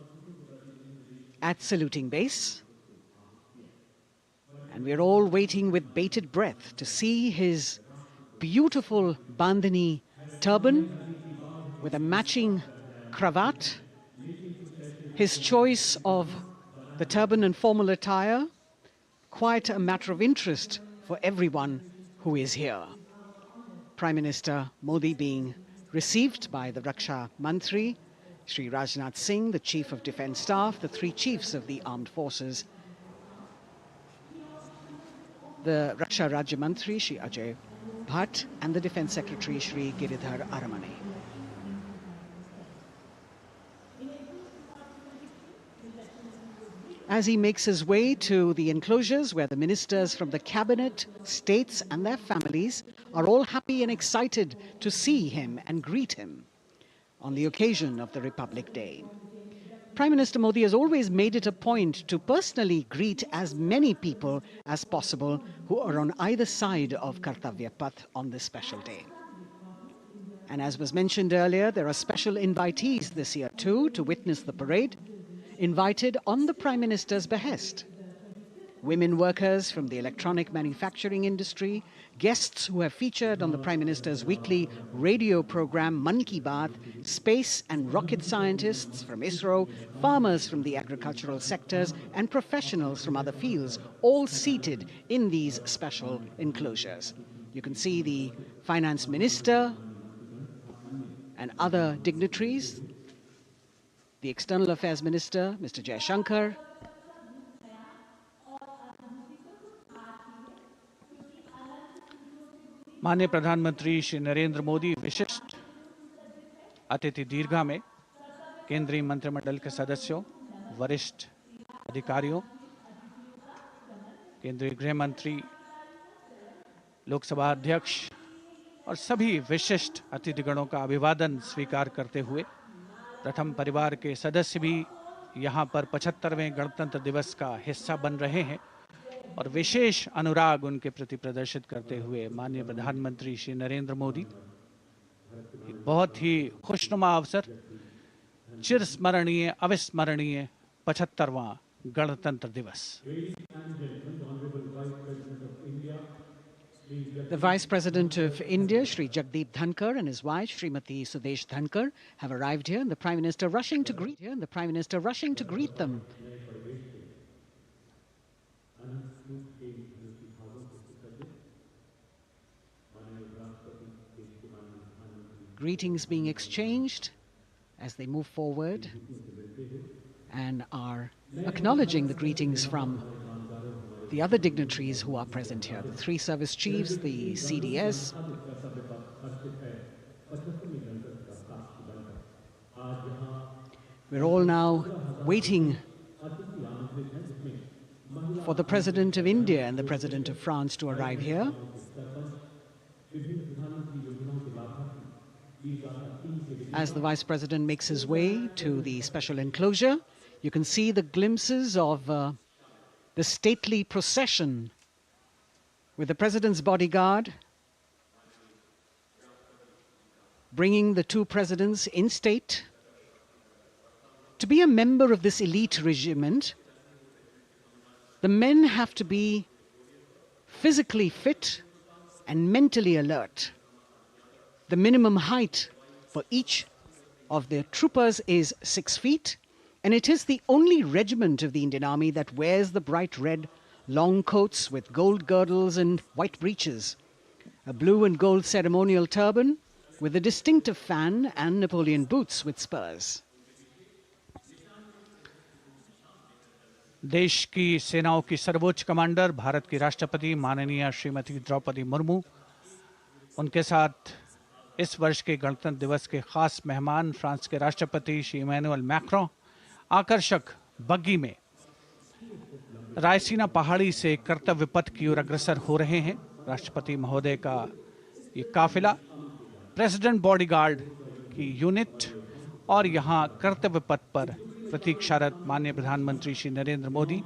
At saluting base. And we're all waiting with bated breath to see his beautiful bandhani turban with a matching cravat. His choice of the turban and formal attire, quite a matter of interest for everyone who is here. Prime Minister Modi being received by the Raksha Mantri, Shri Rajnath Singh, the Chief of Defence Staff, the three chiefs of the armed forces, the Raksha Rajya Mantri, Shri Ajay Bhatt, and the Defence Secretary, Shri Giridhar Aramane. As he makes his way to the enclosures where the ministers from the cabinet, states and their families are all happy and excited to see him and greet him on the occasion of the Republic Day. Prime Minister Modi has always made it a point to personally greet as many people as possible who are on either side of Kartavya Path on this special day. And as was mentioned earlier, there are special invitees this year too to witness the parade, invited on the Prime Minister's behest. Women workers from the electronic manufacturing industry, guests who have featured on the Prime Minister's weekly radio program Mann Ki Baat, space and rocket scientists from ISRO, farmers from the agricultural sectors and professionals from other fields, all seated in these special enclosures. You can see the Finance Minister and other dignitaries, the External Affairs Minister, Mr. Jaishankar, माननीय प्रधानमंत्री श्री नरेंद्र मोदी विशिष्ट अतिथि दीर्घा में केंद्रीय मंत्रिमंडल के सदस्यों, वरिष्ठ अधिकारियों, केंद्रीय गृह मंत्री, लोकसभा अध्यक्ष और सभी विशिष्ट अतिथिगणों का अभिवादन स्वीकार करते हुए प्रथम परिवार के सदस्य भी यहां पर 75वें गणतंत्र दिवस का हिस्सा बन रहे हैं और विशेष अनुराग उनके प्रति प्रदर्शित करते हुए माननीय प्रधानमंत्री श्री नरेंद्र मोदी एक बहुत ही खुशनुमा अवसर, चिरस्मरणीय अविस्मरणीय 75वां गणतंत्र दिवस। The Vice President of India, Shri Jagdeep Dhankar, and his wife, Srimati Sudesh Dhankar, have arrived here, and the Prime Minister rushing to greet them. Greetings being exchanged as they move forward and are acknowledging the greetings from the other dignitaries who are present here, the three service chiefs, the CDS. We're all now waiting for the President of India and the President of France to arrive here. As the Vice President makes his way to the special enclosure, you can see the glimpses of the stately procession with the President's bodyguard bringing the two presidents in state. To be a member of this elite regiment, the men have to be physically fit and mentally alert. The minimum height for each of the troopers is 6 feet, and it is the only regiment of the Indian Army that wears the bright red long coats with gold girdles and white breeches, a blue and gold ceremonial turban with a distinctive fan and Napoleon boots with spurs. देश की सेनाओं की सर्वोच्च commander Bharat की राष्ट्रपति माननीय श्रीमती द्रौपदी मुर्मू, उनके साथ इस वर्ष के गणतंत्र दिवस के खास मेहमान फ्रांस के राष्ट्रपति श्री इमैनुअल मैक्रों आकर्षक बग्गी में रायसीना पहाड़ी से कर्तव्य पथ की ओर अग्रसर हो रहे हैं। राष्ट्रपति महोदय का ये काफिला, प्रेसिडेंट बॉडीगार्ड की यूनिट और यहाँ कर्तव्य पथ पर प्रतीक्षारत माननीय प्रधानमंत्री श्री नरेंद्र मोदी,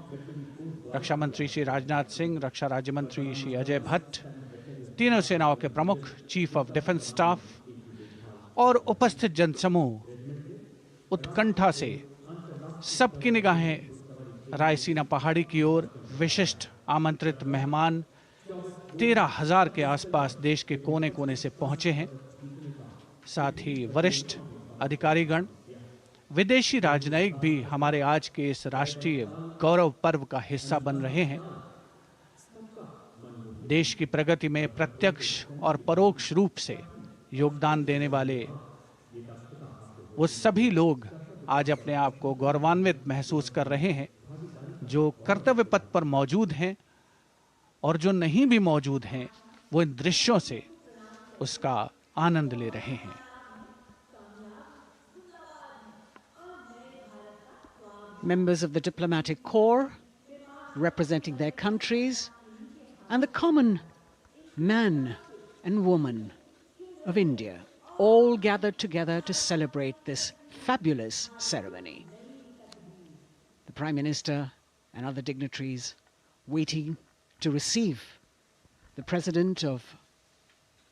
रक्षा मंत्री श्री राजनाथ सिंह, रक्षा राज्य मंत्री श्री अजय भट्ट, तीनों सेनाओं के प्रमुख, चीफ ऑफ डिफेंस स्टाफ और उपस्थित जनसमूह उत्कंठा से सबकी निगाहें रायसीना पहाड़ी की ओर। विशिष्ट आमंत्रित मेहमान 13,000 के आसपास देश के कोने कोने से पहुंचे हैं। साथ ही वरिष्ठ अधिकारीगण, विदेशी राजनयिक भी हमारे आज के इस राष्ट्रीय गौरव पर्व का हिस्सा बन रहे हैं। देश की प्रगति में प्रत्यक्ष और परोक्ष रूप से योगदान देने वाले वो सभी लोग आज अपने आप को गौरवान्वित महसूस कर रहे हैं, जो कर्तव्य पथ पर मौजूद हैं और जो नहीं भी मौजूद हैं, वो इन दृश्यों से उसका आनंद ले रहे हैं। Members of the diplomatic corps representing their countries and the common man and woman of India all gathered together to celebrate this fabulous ceremony. The Prime Minister and other dignitaries waiting to receive the President of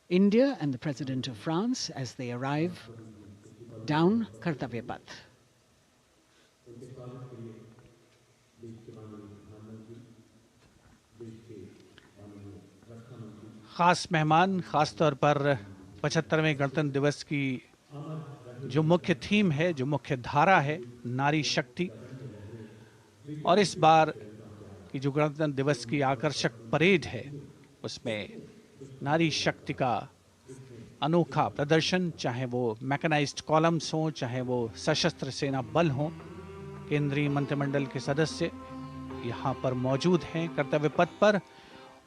India and the President of France as they arrive down Kartavya Path. खास मेहमान, खास तौर पर 75वें गणतंत्र दिवस की जो मुख्य थीम है, जो मुख्य धारा है, नारी शक्ति, और इस बार की जो गणतंत्र दिवस की आकर्षक परेड है उसमें नारी शक्ति का अनोखा प्रदर्शन, चाहे वो मैकेनाइज्ड कॉलम्स हों, चाहे वो सशस्त्र सेना बल हों, केंद्रीय मंत्रिमंडल के सदस्य यहाँ पर मौजूद हैं कर्तव्य पथ पर,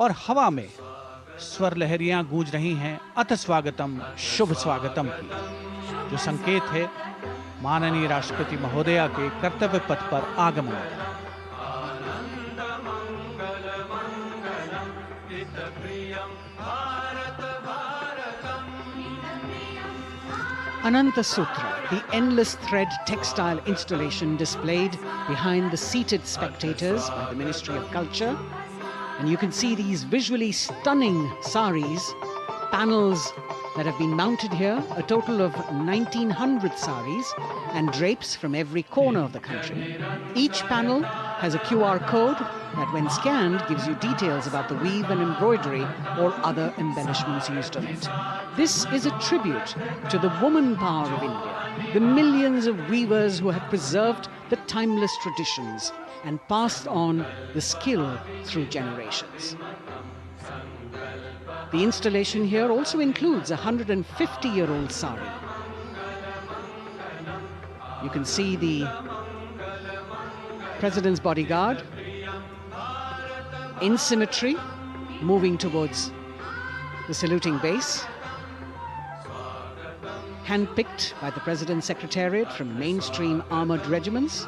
और हवा में स्वर लहरियां गूंज रही हैं अथ स्वागतम, शुभ स्वागतम की, जो संकेत है माननीय राष्ट्रपति महोदया के कर्तव्य पथ पर आगमन का। Ananta Sutra, the endless thread textile installation displayed behind the seated spectators by the Ministry of Culture. And you can see these visually stunning saris, panels that have been mounted here, a total of 1,900 saris and drapes from every corner of the country. Each panel has a QR code that when scanned gives you details about the weave and embroidery or other embellishments used on it. This is a tribute to the woman power of India, the millions of weavers who have preserved the timeless traditions and passed on the skill through generations. The installation here also includes a 150-year-old sari. You can see the President's bodyguard in symmetry moving towards the saluting base, handpicked by the President's Secretariat from mainstream armored regiments.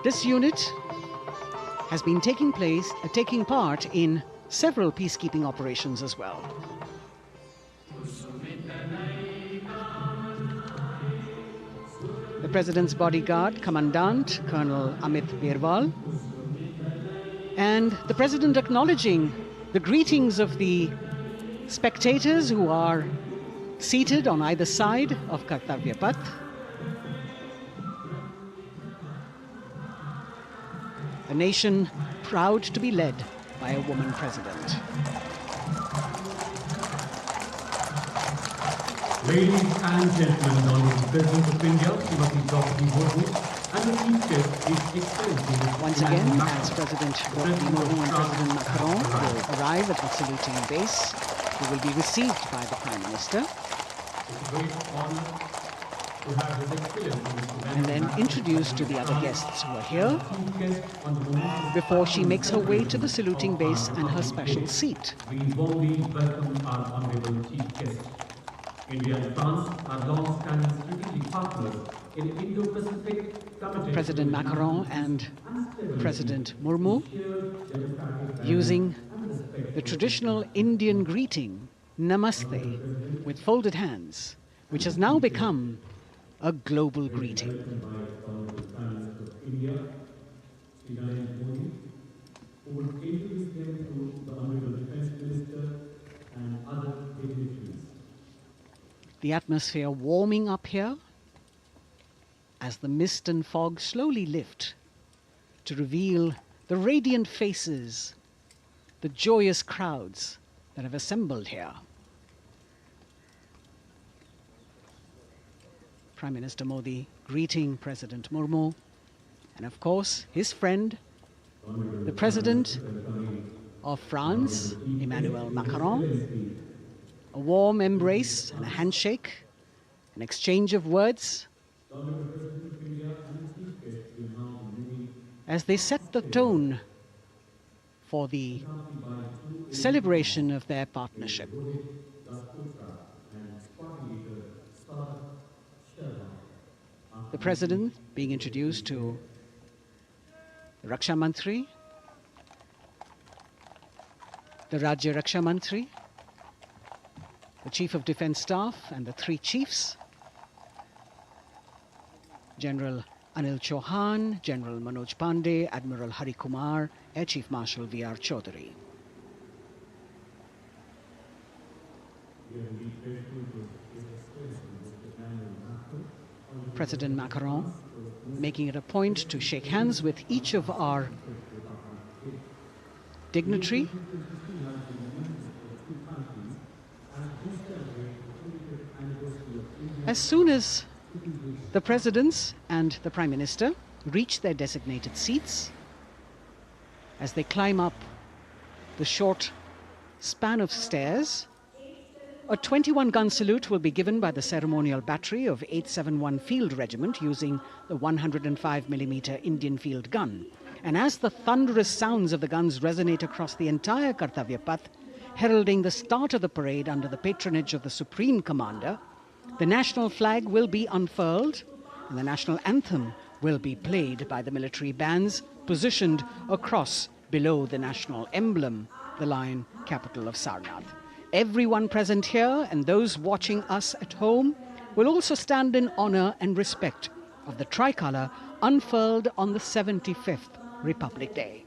This unit has been taking part in several peacekeeping operations as well. The President's bodyguard, Commandant Colonel Amit Birwal, and the President acknowledging the greetings of the spectators who are seated on either side of Kartavya Path. A nation proud to be led by a woman president. Ladies and gentlemen, Honorable President of India, Srimati Draupadi Murmu, and the Chief Guest, His Excellency. Once again, as President Draupadi Murmu and President Macron will arrive at the saluting base, who will be received by the Prime Minister. It's a great honor to have His Excellency and then introduced to the other guests who are here before she makes her way to the saluting base and her special seat. We warmly welcome our Honorable Chief Guest. India and France are long-standing strategic partners in Indo-Pacific, committed President to Macron and President Murmu using the traditional Indian greeting, Namaste, with folded hands, which has now become a global greeting. The atmosphere warming up here as the mist and fog slowly lift to reveal the radiant faces, the joyous crowds that have assembled here. Prime Minister Modi greeting President Murmu, and of course his friend, the President of France, Emmanuel Macron. A warm embrace and a handshake, an exchange of words as they set the tone for the celebration of their partnership. The President being introduced to the Raksha Mantri, the Rajya Raksha Mantri, the Chief of Defence Staff and the three chiefs, General Anil Chauhan, General Manoj Pandey, Admiral Hari Kumar, Air Chief Marshal V.R. Chaudhary. President Macron making it a point to shake hands with each of our dignitary. As soon as the presidents and the Prime Minister reach their designated seats, as they climb up the short span of stairs, a 21-gun salute will be given by the ceremonial battery of 871 Field Regiment using the 105mm Indian field gun. And as the thunderous sounds of the guns resonate across the entire Kartavya Path, heralding the start of the parade under the patronage of the Supreme Commander, the national flag will be unfurled and the national anthem will be played by the military bands positioned across below the national emblem, the lion capital of Sarnath. Everyone present here and those watching us at home will also stand in honor and respect of the tricolour unfurled on the 75th Republic Day.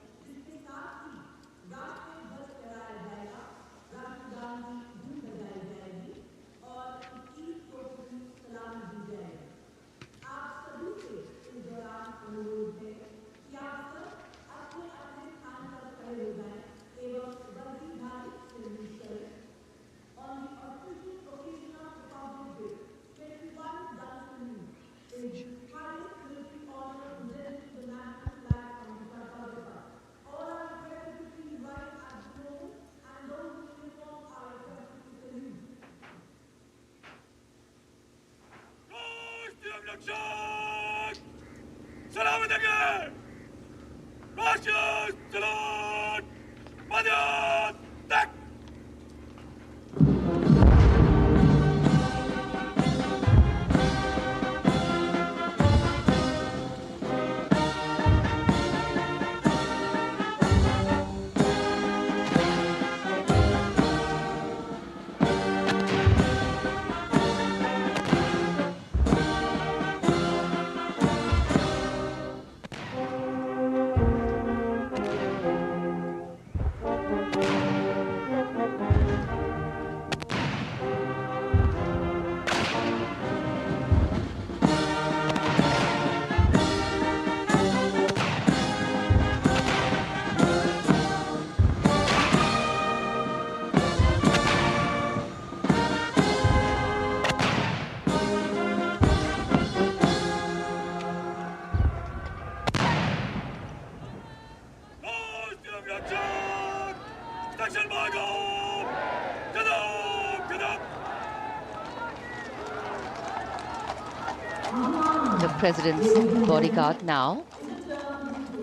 The President's bodyguard now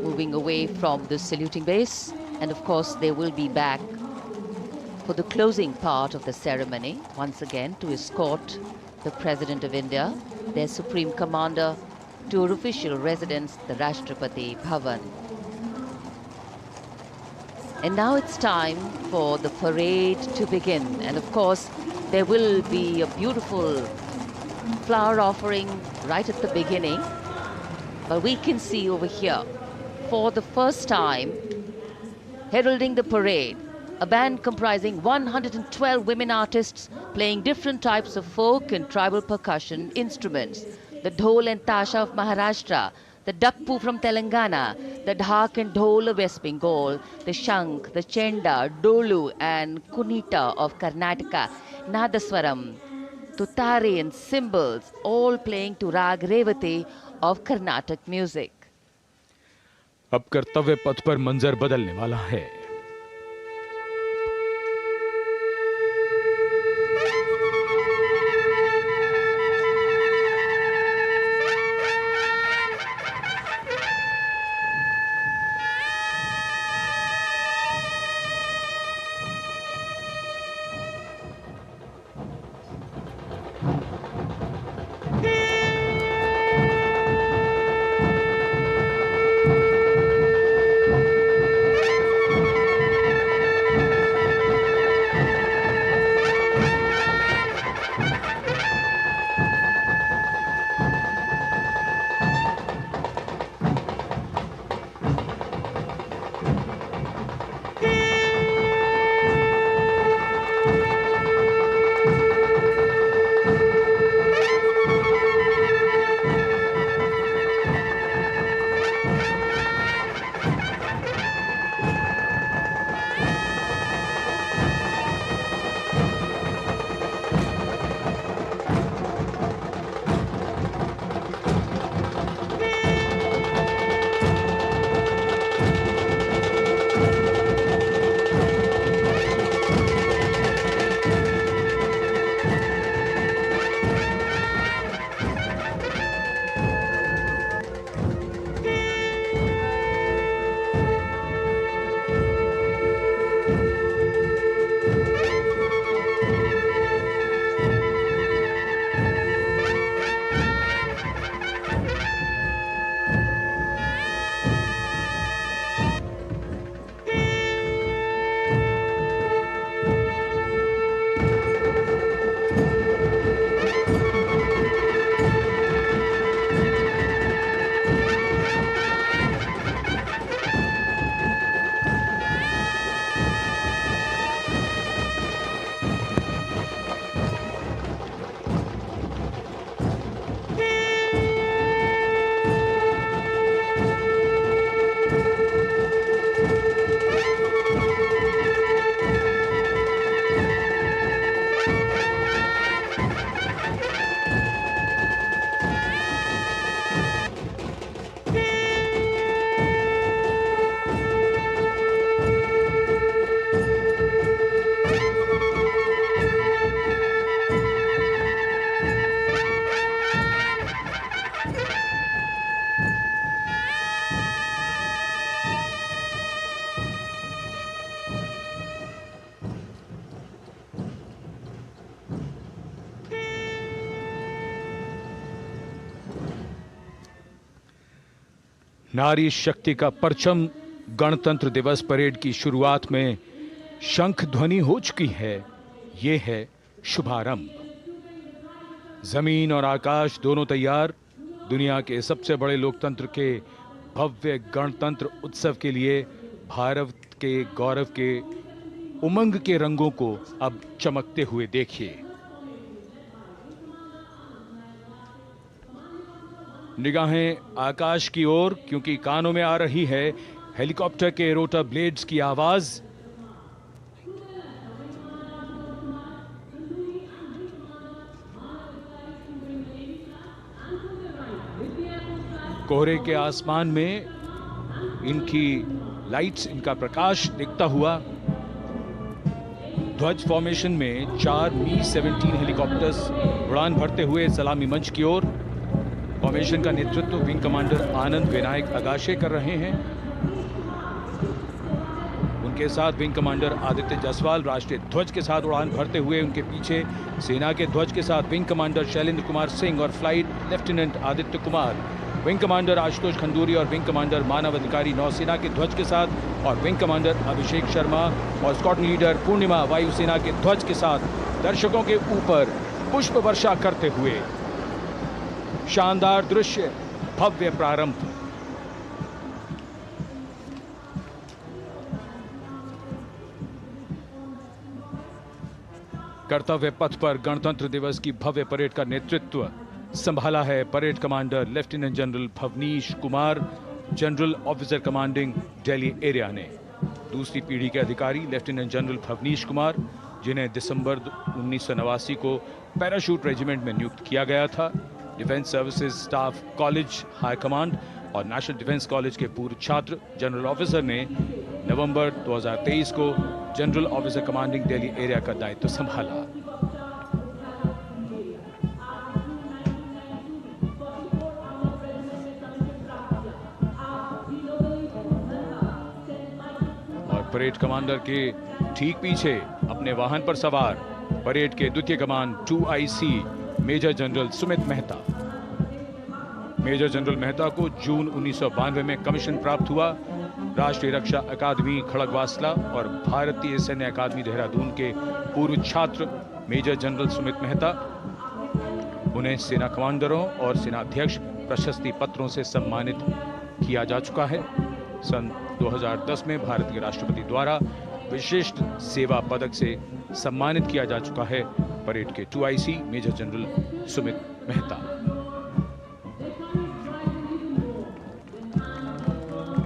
moving away from the saluting base, and of course they will be back for the closing part of the ceremony, once again to escort the President of India, their Supreme Commander, to her official residence, the Rashtrapati Bhavan. And now it's time for the parade to begin. And of course, there will be a beautiful flower offering right at the beginning. But we can see over here, for the first time, heralding the parade, a band comprising 112 women artists playing different types of folk and tribal percussion instruments. The dhol and tasha of Maharashtra, the dakpu from Telangana, the dhak and dhol of West Bengal, the shank, the chenda, dolu and kunita of Karnataka, nadaswaram, tutari and cymbals, all playing to rag Revati of Carnatic music. अब कर्तव्य पथ पर मंजर बदलने वाला है। नारी शक्ति का परचम गणतंत्र दिवस परेड की शुरुआत में शंख ध्वनि हो चुकी है। ये है शुभारंभ। जमीन और आकाश दोनों तैयार। दुनिया के सबसे बड़े लोकतंत्र के भव्य गणतंत्र उत्सव के लिए भारत के गौरव के उमंग के रंगों को अब चमकते हुए देखिए। निगाहें आकाश की ओर, क्योंकि कानों में आ रही है हेलीकॉप्टर के रोटर ब्लेड्स की आवाज। कोहरे के आसमान में इनकी लाइट्स, इनका प्रकाश दिखता हुआ। ध्वज फॉर्मेशन में 4 Mi-17 हेलीकॉप्टर्स उड़ान भरते हुए सलामी मंच की ओर। फॉर्मेशन का नेतृत्व विंग कमांडर आनंद विनायक अगाशे कर रहे हैं। इनके साथ विंग कमांडर आदित्य जायसवाल राष्ट्रीय ध्वज के साथ उड़ान भरते हुए, उनके पीछे सेना के ध्वज के साथ विंग कमांडर शैलेंद्र कुमार सिंह और flight lieutenant Aditya Kumar, wing commander Ashutosh Khanduri और विंग कमांडर मानव अधिकारी नौसेना के ध्वज के साथ, और विंग कमांडर अभिषेक शर्मा और स्क्वाड्रन लीडर पूर्णिमा वायुसेना के ध्वज के साथ दर्शकों के ऊपर पुष्प वर्षा करते हुए। शानदार दृश्य, भव्य प्रारंभ। कर्तव्य पथ पर गणतंत्र दिवस की भव्य परेड का नेतृत्व संभाला है parade commander lieutenant general Bhavnish Kumar, general officer commanding Delhi area ने। दूसरी पीढ़ी के अधिकारी लेफ्टिनेंट जनरल भवनीश कुमार, जिन्हें दिसंबर 1989 को पैराशूट रेजिमेंट में नियुक्त किया गया था, defence services staff college high command और नेशनल डिफेंस कॉलेज के पूर्व छात्र जनरल ऑफिसर ने नवंबर 2023 को general officer commanding Delhi area का दायित्व संभाला। और परेड कमांडर के ठीक पीछे अपने वाहन पर सवार परेड के द्वितीय कमान 2IC major general Sumit Mehta. Major general Mehta को जून 1992 में कमीशन प्राप्त हुआ। राष्ट्रीय रक्षा अकादमी खड़गवासला और भारतीय सैन्य अकादमी देहरादून के पूर्व छात्र मेजर जनरल सुमित मेहता, उन्हें सेना कमांडरों और सेनाध्यक्ष प्रशस्ति पत्रों से सम्मानित किया जा चुका है। सन 2010 में भारत के राष्ट्रपति द्वारा विशिष्ट सेवा पदक से सम्मानित किया जा चुका है परेड के 2IC major general Sumit Mehta.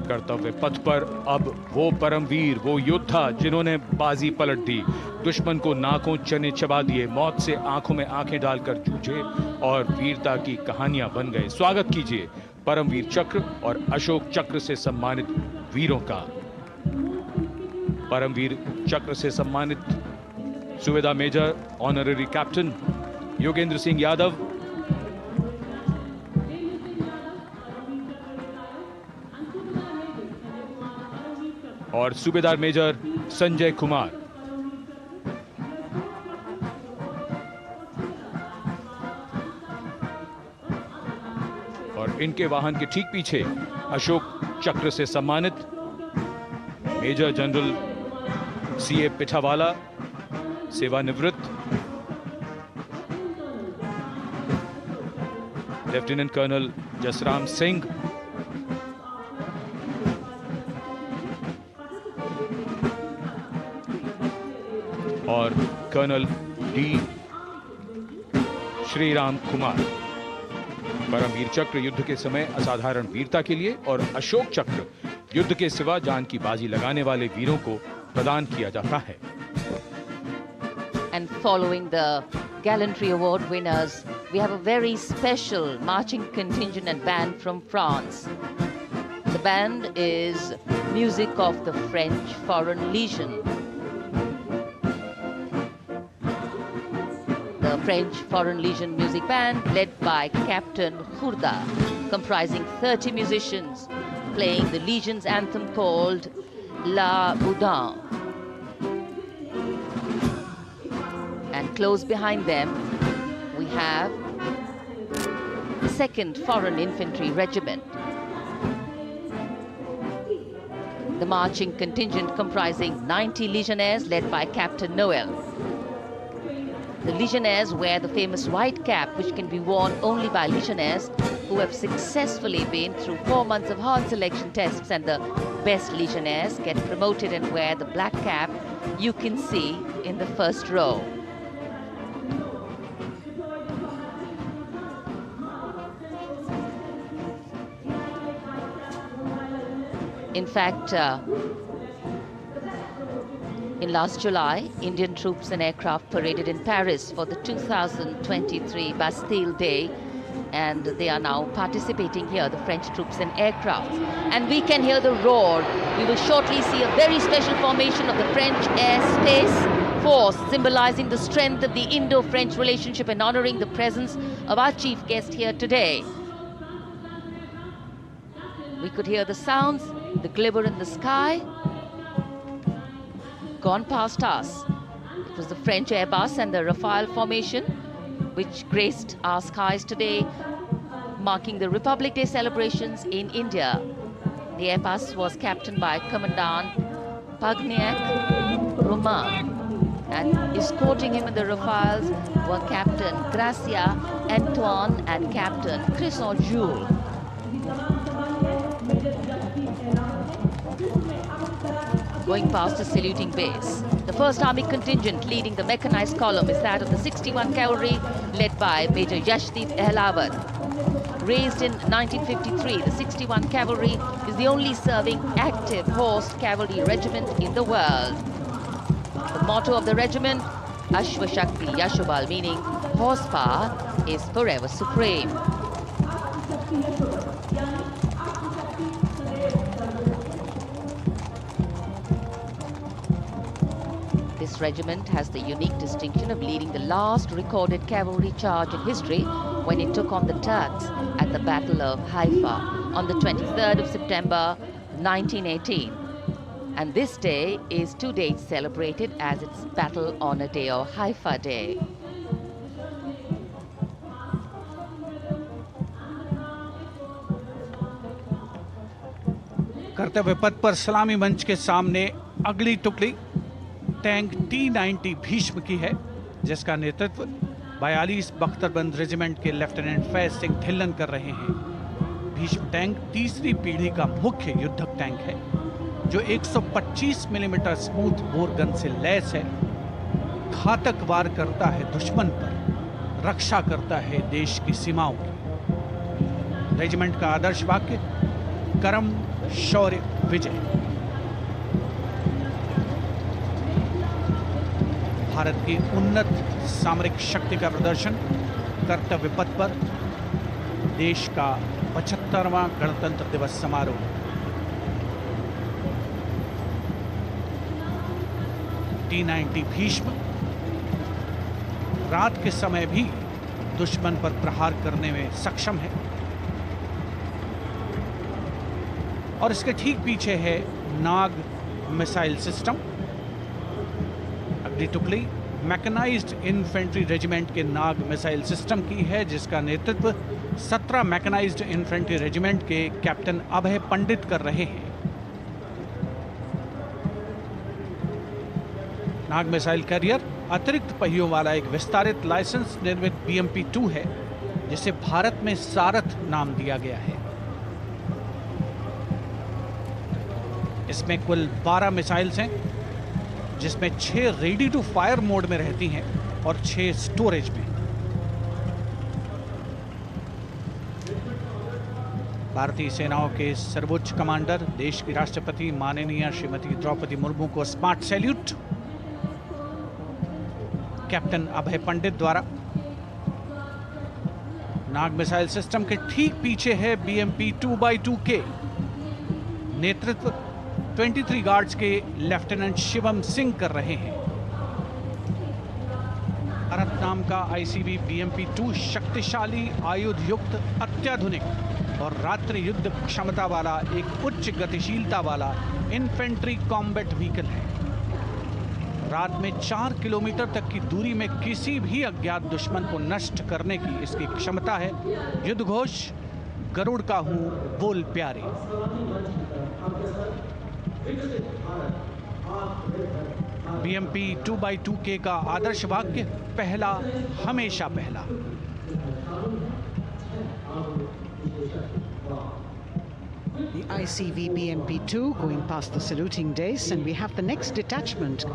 कर्तव्य पथ पर अब वो परमवीर, वो योद्धा जिन्होंने बाजी पलट दी, दुश्मन को नाकों चने चबा दिए, मौत से आंखों में आंखें डालकर जूझे और वीरता की कहानियां बन गए। स्वागत कीजिए परमवीर चक्र और अशोक चक्र से सम्मानित वीरों का। परमवीर चक्र से सम्मानित सुवेदा major honorary captain Yogendra Singh Yadav, और सूबेदार मेजर संजय कुमार। और इनके वाहन के ठीक पीछे अशोक चक्र से सम्मानित मेजर जनरल CA पिठावाला, सेवानिवृत्त, लेफ्टिनेंट कर्नल जसराम सिंह, और कर्नल D श्रीराम कुमार। परमवीर चक्र युद्ध के समय असाधारण वीरता के लिए और अशोक चक्र युद्ध के सिवा जान की बाजी लगाने वाले वीरों को प्रदान किया जाता है। And following the Gallantry Award winners, we have a very special marching contingent and band from France. The band is music of the French Foreign Legion. The French Foreign Legion music band led by Captain Khurda, comprising 30 musicians, playing the Legion's anthem called La Boudin. And close behind them, we have the 2nd Foreign Infantry Regiment. The marching contingent comprising 90 Legionnaires led by Captain Noel. The Legionnaires wear the famous white cap, which can be worn only by Legionnaires who have successfully been through 4 months of hard selection tests, and the best Legionnaires get promoted and wear the black cap you can see in the first row. In fact, in last July, Indian troops and aircraft paraded in Paris for the 2023 Bastille Day, and they are now participating here, the French troops and aircraft. And we can hear the roar. We will shortly see a very special formation of the French Air Space Force, symbolizing the strength of the Indo-French relationship and honoring the presence of our chief guest here today. We could hear the sounds, the glimmer in the sky. gone past us. It was the French Airbus and the Rafale formation which graced our skies today, marking the Republic Day celebrations in India. The Airbus was captained by Commandant Pagniak Roman, and escorting him in the Rafales were Captain Gracia Antoine and Captain Crisson Jules. Going past the saluting base, the 1st Army contingent leading the mechanized column is that of the 61 Cavalry, led by Major Yashdeep Ehlawat. Raised in 1953, the 61 Cavalry is the only serving active horsed cavalry regiment in the world. The motto of the regiment, Ashwa Shakti Yashobal, meaning horsepower is forever supreme. This regiment has the unique distinction of leading the last recorded cavalry charge in history when it took on the Turks at the Battle of Haifa on the 23rd of September 1918. And this day is to date celebrated as its Battle Honor Day or Haifa Day. कर्तव्य पथ पर सलामी मंच के सामने अगली टुकड़ी tank T-90 Bhishma की है, जिसका नेतृत्व 42 बख्तरबंद रेजिमेंट के लेफ्टिनेंट फैज सिंह धिल्लन कर रहे हैं। भीष्म टैंक तीसरी पीढ़ी का मुख्य युद्धक टैंक है, जो 125 मिलीमीटर स्मूथ बोर गन से लैस है, घातक वार करता है दुश्मन पर, रक्षा करता है देश की सीमाओं की। रेजिमेंट का आदर्श वाक्य कर्म शौर्य विजय। भारत की उन्नत सामरिक शक्ति का प्रदर्शन कर्तव्य पथ पर देश का 75वां गणतंत्र दिवस समारोह। T-90 भीष्म रात के समय भी दुश्मन पर प्रहार करने में सक्षम है और इसके ठीक पीछे है नाग मिसाइल सिस्टम। अगली टुकड़ी मैकेनाइज्ड इन्फेंट्री रेजिमेंट के नाग मिसाइल सिस्टम की है, जिसका नेतृत्व 17 मैकेनाइज्ड इन्फेंट्री रेजिमेंट के कैप्टन अभय पंडित कर रहे हैं। नाग मिसाइल कैरियर अतिरिक्त पहियों वाला एक विस्तारित लाइसेंस निर्मित BMP-2 है, जिसे भारत में सारथ नाम दिया गया है। इसमें कुल 12 मिसाइल्स हैं, जिसमें 6 रेडी टू फायर मोड में रहती हैं और 6 स्टोरेज में। भारतीय सेनाओं के सर्वोच्च कमांडर देश की राष्ट्रपति माननीय श्रीमती द्रौपदी मुर्मू को स्मार्ट सैल्यूट कैप्टन अभय पंडित द्वारा। नाग मिसाइल सिस्टम के ठीक पीछे है BMP-2x2K। नेतृत्व 23 गार्ड्स के लेफ्टिनेंट शिवम सिंह कर रहे हैं। भारत नाम का ICV BMP-2 शक्तिशाली आयुध युक्त अत्याधुनिक और रात्रि युद्ध क्षमता वाला एक उच्च गतिशीलता वाला इन्फेंट्री कॉम्बैट व्हीकल है। रात में 4 किलोमीटर तक की दूरी में किसी भी अज्ञात दुश्मन को नष्ट करने की इसकी क्षमता है। युद्ध घोष गरुड़ का हूं बोल प्यारे। BMP-2x2K का आदर्श वाक्य पहला हमेशा पहला। The ICV BMP-2 going past the saluting dais, and we have the next detachment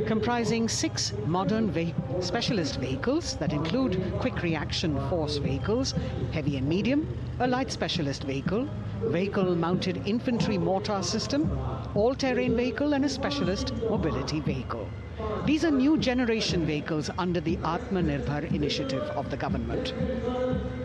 comprising 6 modern specialist vehicles that include quick reaction force vehicles, heavy and medium, a light specialist vehicle, vehicle-mounted infantry mortar system, all-terrain vehicle, and a specialist mobility vehicle. These are new generation vehicles under the Atmanirbhar initiative of the government.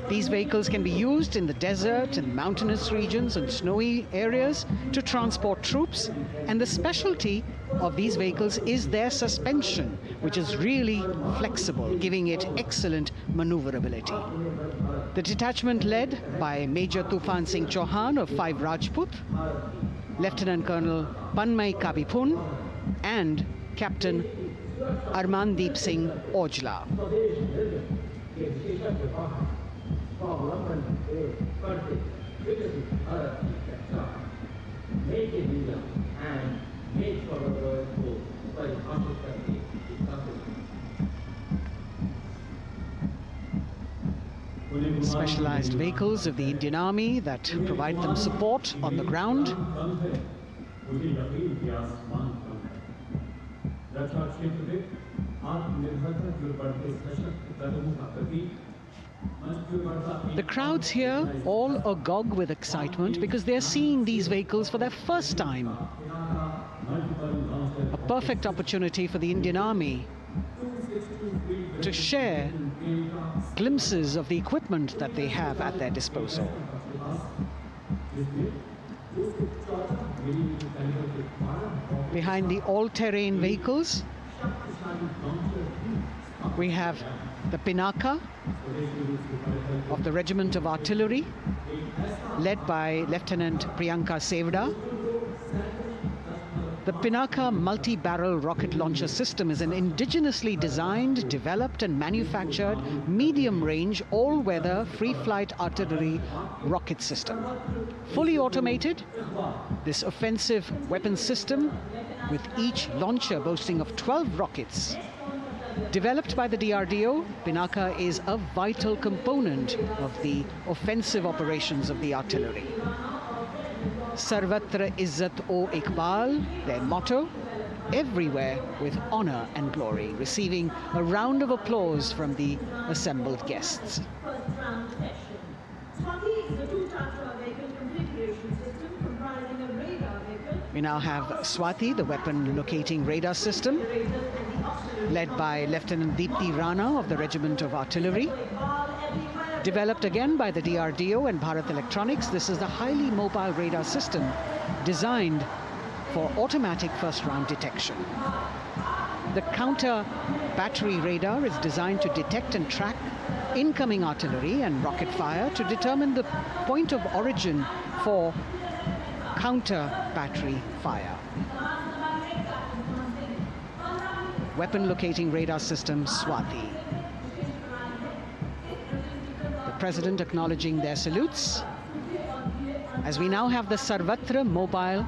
These vehicles can be used in the desert and mountainous regions and snowy areas to transport troops, and the specialty of these vehicles is their suspension, which is really flexible, giving it excellent maneuverability. The detachment led by Major Tufan Singh Chauhan of 5 Rajput, Lieutenant Colonel Panmay Kabipun, and Captain Armandeep Singh Ojla. Specialized vehicles of the Indian Army that provide them support on the ground. The crowds here all agog with excitement because they're seeing these vehicles for their first time. A perfect opportunity for the Indian Army to share glimpses of the equipment that they have at their disposal. Behind the all-terrain vehicles, we have the Pinaka of the Regiment of Artillery, led by Lieutenant Priyanka Sevda. The Pinaka multi-barrel rocket launcher system is an indigenously designed, developed and manufactured medium-range, all-weather, free-flight artillery rocket system. Fully automated, this offensive weapon system, with each launcher boasting of 12 rockets, developed by the DRDO, Pinaka is a vital component of the offensive operations of the artillery. Sarvatra Izzat o Iqbal, their motto, everywhere with honor and glory, receiving a round of applause from the assembled guests. We now have Swati, the weapon locating radar system, led by Lieutenant Deepti Rana of the Regiment of Artillery. Developed again by the DRDO and Bharat Electronics, this is a highly mobile radar system designed for automatic first-round detection. The counter battery radar is designed to detect and track incoming artillery and rocket fire to determine the point of origin for counter battery fire. Weapon locating radar system Swati. The President acknowledging their salutes, as we now have the Sarvatra mobile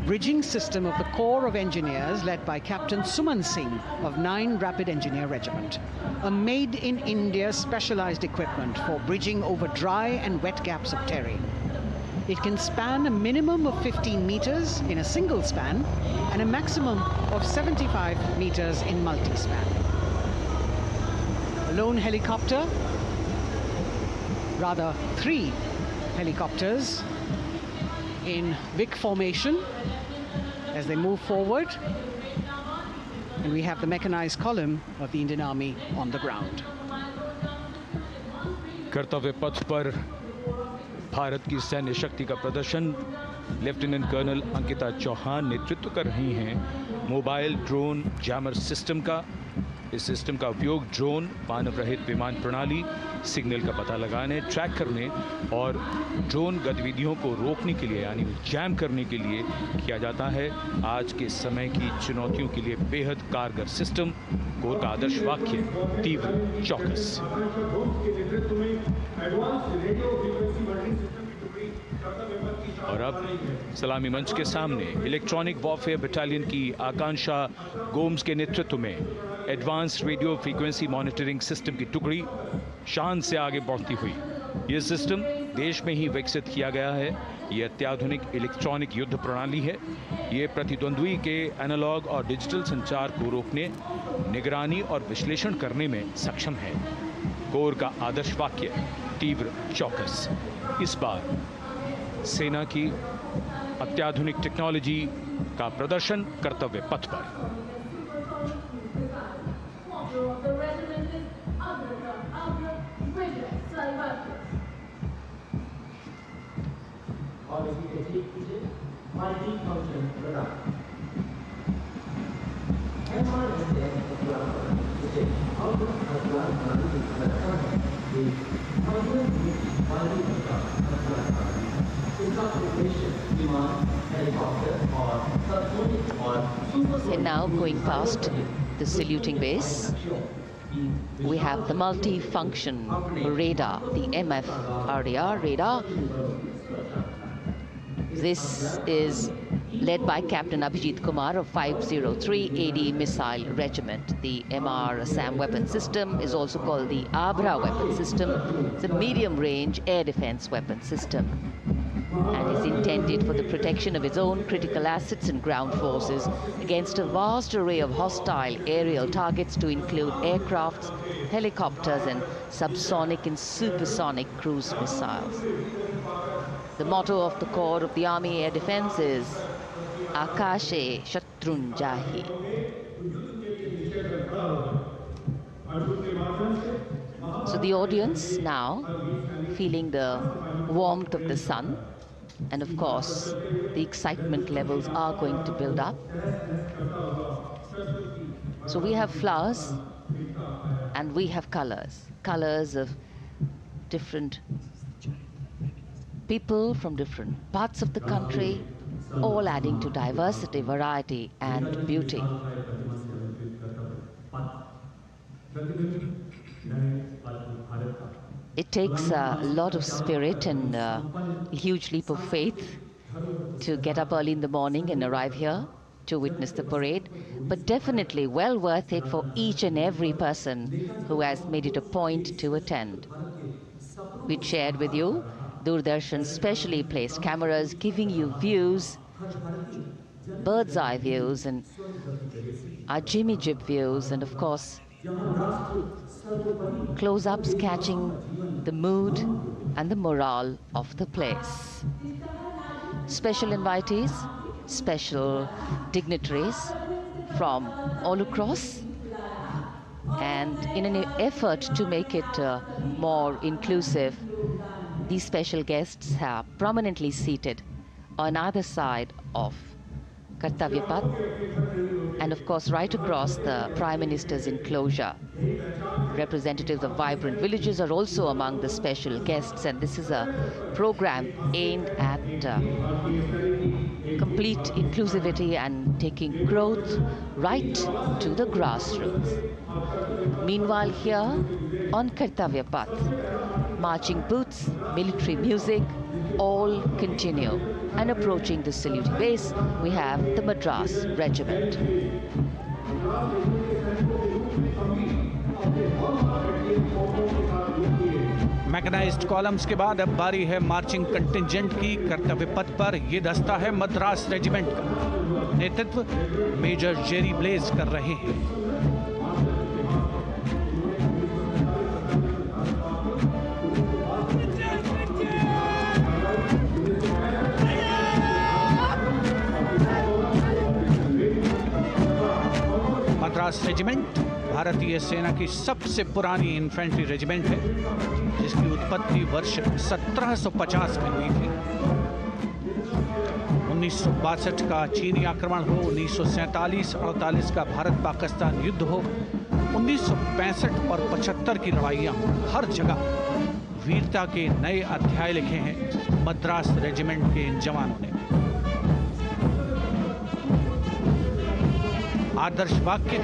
bridging system of the Corps of Engineers, led by Captain Suman Singh of 9 Rapid Engineer Regiment, a made-in-India specialized equipment for bridging over dry and wet gaps of terrain. It can span a minimum of 15 meters in a single span and a maximum of 75 meters in multi-span. A lone helicopter, rather 3 helicopters in Vic formation as they move forward, and we have the mechanized column of the Indian Army on the ground. कर्तव्य पथ पर भारत की सैन्य शक्ति का प्रदर्शन lieutenant colonel Ankita Chauhan नेतृत्व कर रही हैं मोबाइल ड्रोन जैमर सिस्टम का। इस सिस्टम का उपयोग ड्रोन, मानव रहित विमान प्रणाली, सिग्नल का पता लगाने, ट्रैक करने और ड्रोन गतिविधियों को रोकने के लिए यानी जैम करने के लिए किया जाता है। आज के समय की चुनौतियों के लिए बेहद कारगर सिस्टम। कोर का आदर्श वाक्य तीव्र चौकस। और अब सलामी मंच के सामने इलेक्ट्रॉनिक वॉरफेयर बटालियन की आकांक्षा गोम्स के नेतृत्व में advance radio frequency monitoring system की टुकड़ी शान से आगे बढ़ती हुई। यह सिस्टम देश में ही विकसित किया गया है। ये अत्याधुनिक इलेक्ट्रॉनिक युद्ध प्रणाली है। ये प्रतिद्वंद्वी के एनालॉग और डिजिटल संचार को रोकने, निगरानी और विश्लेषण करने में सक्षम है। कोर का आदर्श वाक्य तीव्र चौकस। इस बार सेना की अत्याधुनिक टेक्नोलॉजी का प्रदर्शन कर्तव्य पथ पर। विमान, हेलीकॉप्टर और सबसोनिक और And now going past the saluting base, we have the multi-function radar, the MFRDR radar. This is led by Captain Abhijit Kumar of 503 AD Missile Regiment. The MR SAM weapon system is also called the Abra weapon system. It's a medium-range air defense weapon system and is intended for the protection of its own critical assets and ground forces against a vast array of hostile aerial targets to include aircrafts, helicopters and subsonic and supersonic cruise missiles. The motto of the Corps of the Army Air Defense is Akashe Shatrun Jahi. So the audience now feeling the warmth of the sun, and of course the excitement levels are going to build up. So we have flowers and we have colors of different people from different parts of the country, all adding to diversity, variety and beauty. It takes a lot of spirit and a huge leap of faith to get up early in the morning and arrive here to witness the parade, but definitely well worth it for each and every person who has made it a point to attend. We shared with you Doordarshan's specially placed cameras giving you views, bird's eye views and our Jimmy Jib views, and of course close-ups catching the mood and the morale of the place. Special invitees, special dignitaries from all across, and in an effort to make it more inclusive, these special guests are prominently seated on either side of Kartavya Path, and of course right across the Prime Minister's enclosure. Representatives of vibrant villages are also among the special guests, and this is a program aimed at complete inclusivity and taking growth right to the grassroots. Meanwhile, here on Kartavya Path, marching boots, military music, all continue. And approaching the saluting base, we have the Madras Regiment. Mechanised columns के बाद अब बारी है marching contingent की। कर्तव्य पथ पर ये दस्ता है मद्रास रेजिमेंट का। नेतृत्व मेजर जेरी ब्लेज कर रहे हैं। मद्रास रेजिमेंट भारतीय सेना की सबसे पुरानी इन्फेंट्री रेजिमेंट है, जिसकी उत्पत्ति वर्ष 1750 में हुई थी। 1962 का चीनी आक्रमण हो, 1947-48 का भारत पाकिस्तान युद्ध हो, 1965 और 75 की लड़ाइयाँ हो, हर जगह वीरता के नए अध्याय लिखे हैं मद्रास रेजिमेंट के इन जवानों ने। आदर्श वाक्य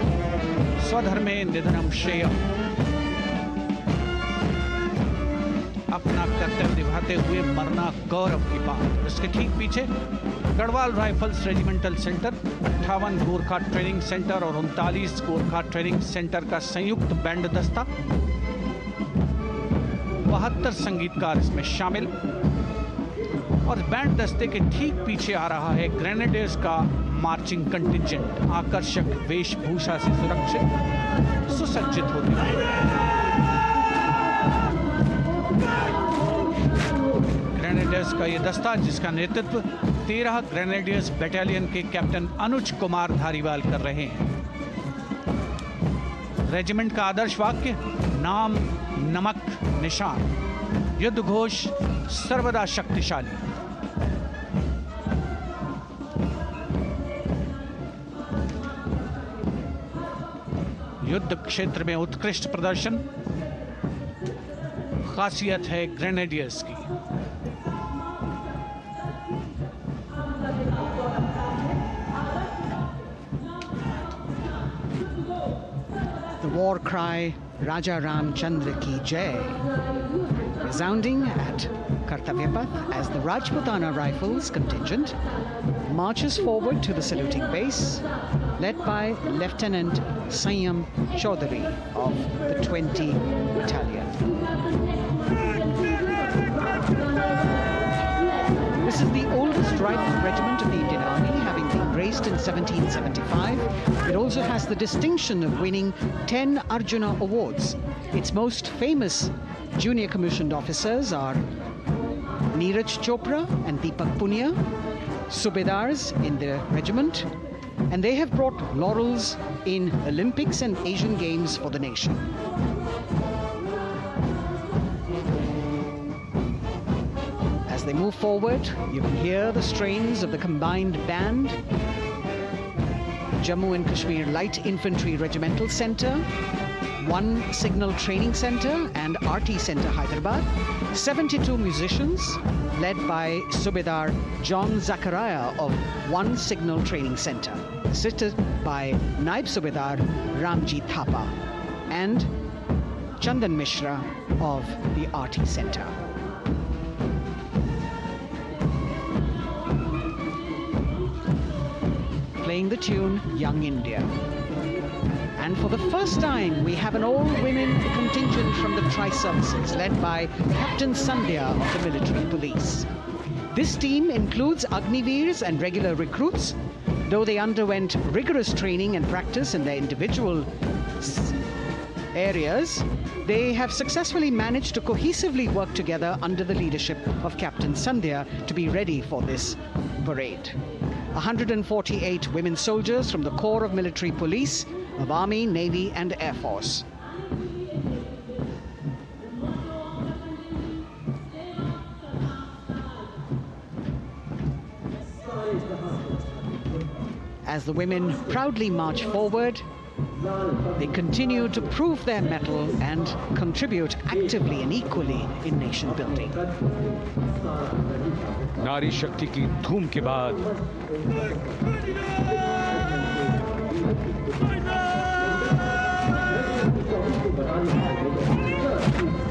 स्वधर्मे निधनम श्रेयः, अपना कर्तव्य निभाते हुए मरना गौरव की बात। इसके ठीक पीछे Garhwal rifles regimental centre, 58 Gorkha training centre और 39 गोरखा ट्रेनिंग सेंटर का संयुक्त बैंड दस्ता, 72 संगीतकार इसमें शामिल। और बैंड दस्ते के ठीक पीछे आ रहा है ग्रेनेडियर्स का मार्चिंग कंटिंजेंट, आकर्षक वेशभूषा से सुरक्षित सुसज्जित होते हुए। ग्रेनेडियर्स का ये दस्ता, जिसका नेतृत्व 13 ग्रेनेडियर्स बटालियन के कैप्टन अनुज कुमार धारीवाल कर रहे हैं। रेजिमेंट का आदर्श वाक्य नाम नमक निशान, युद्ध घोष सर्वदा शक्तिशाली। युद्ध क्षेत्र में उत्कृष्ट प्रदर्शन खासियत है ग्रेनेडियर्स की। war cry Raja Ram Chandra Ki Jai, resounding at Kartavya Path as the Rajputana Rifles contingent marches forward to the saluting base, led by Lieutenant Sanyam Chaudhary of the 20 Battalion. This is the oldest rifle regiment of the Indian Army, having been raised in 1775. It also has the distinction of winning 10 Arjuna Awards. Its most famous junior commissioned officers are Neeraj Chopra and Deepak Punia, Subedars in the regiment, and they have brought laurels in Olympics and Asian Games for the nation. As they move forward, you can hear the strains of the combined band, Jammu and Kashmir Light Infantry Regimental Centre, 1 Signal Training Centre and RT Centre Hyderabad, 72 musicians led by Subedar John Zachariah of 1 Signal Training Centre, assisted by Naib Subedar Ramji Thapa and Chandan Mishra of the RT Centre. Playing the tune Young India. And for the first time, we have an all-women contingent from the Tri-Services, led by Captain Sandhya of the Military Police. This team includes Agniveers and regular recruits. Though they underwent rigorous training and practice in their individual areas, they have successfully managed to cohesively work together under the leadership of Captain Sandhya to be ready for this parade. 148 women soldiers from the Corps of Military Police of Army, Navy and Air Force. As the women proudly march forward, they continue to prove their mettle and contribute actively and equally in nation building. नारी शक्ति की धूम के बाद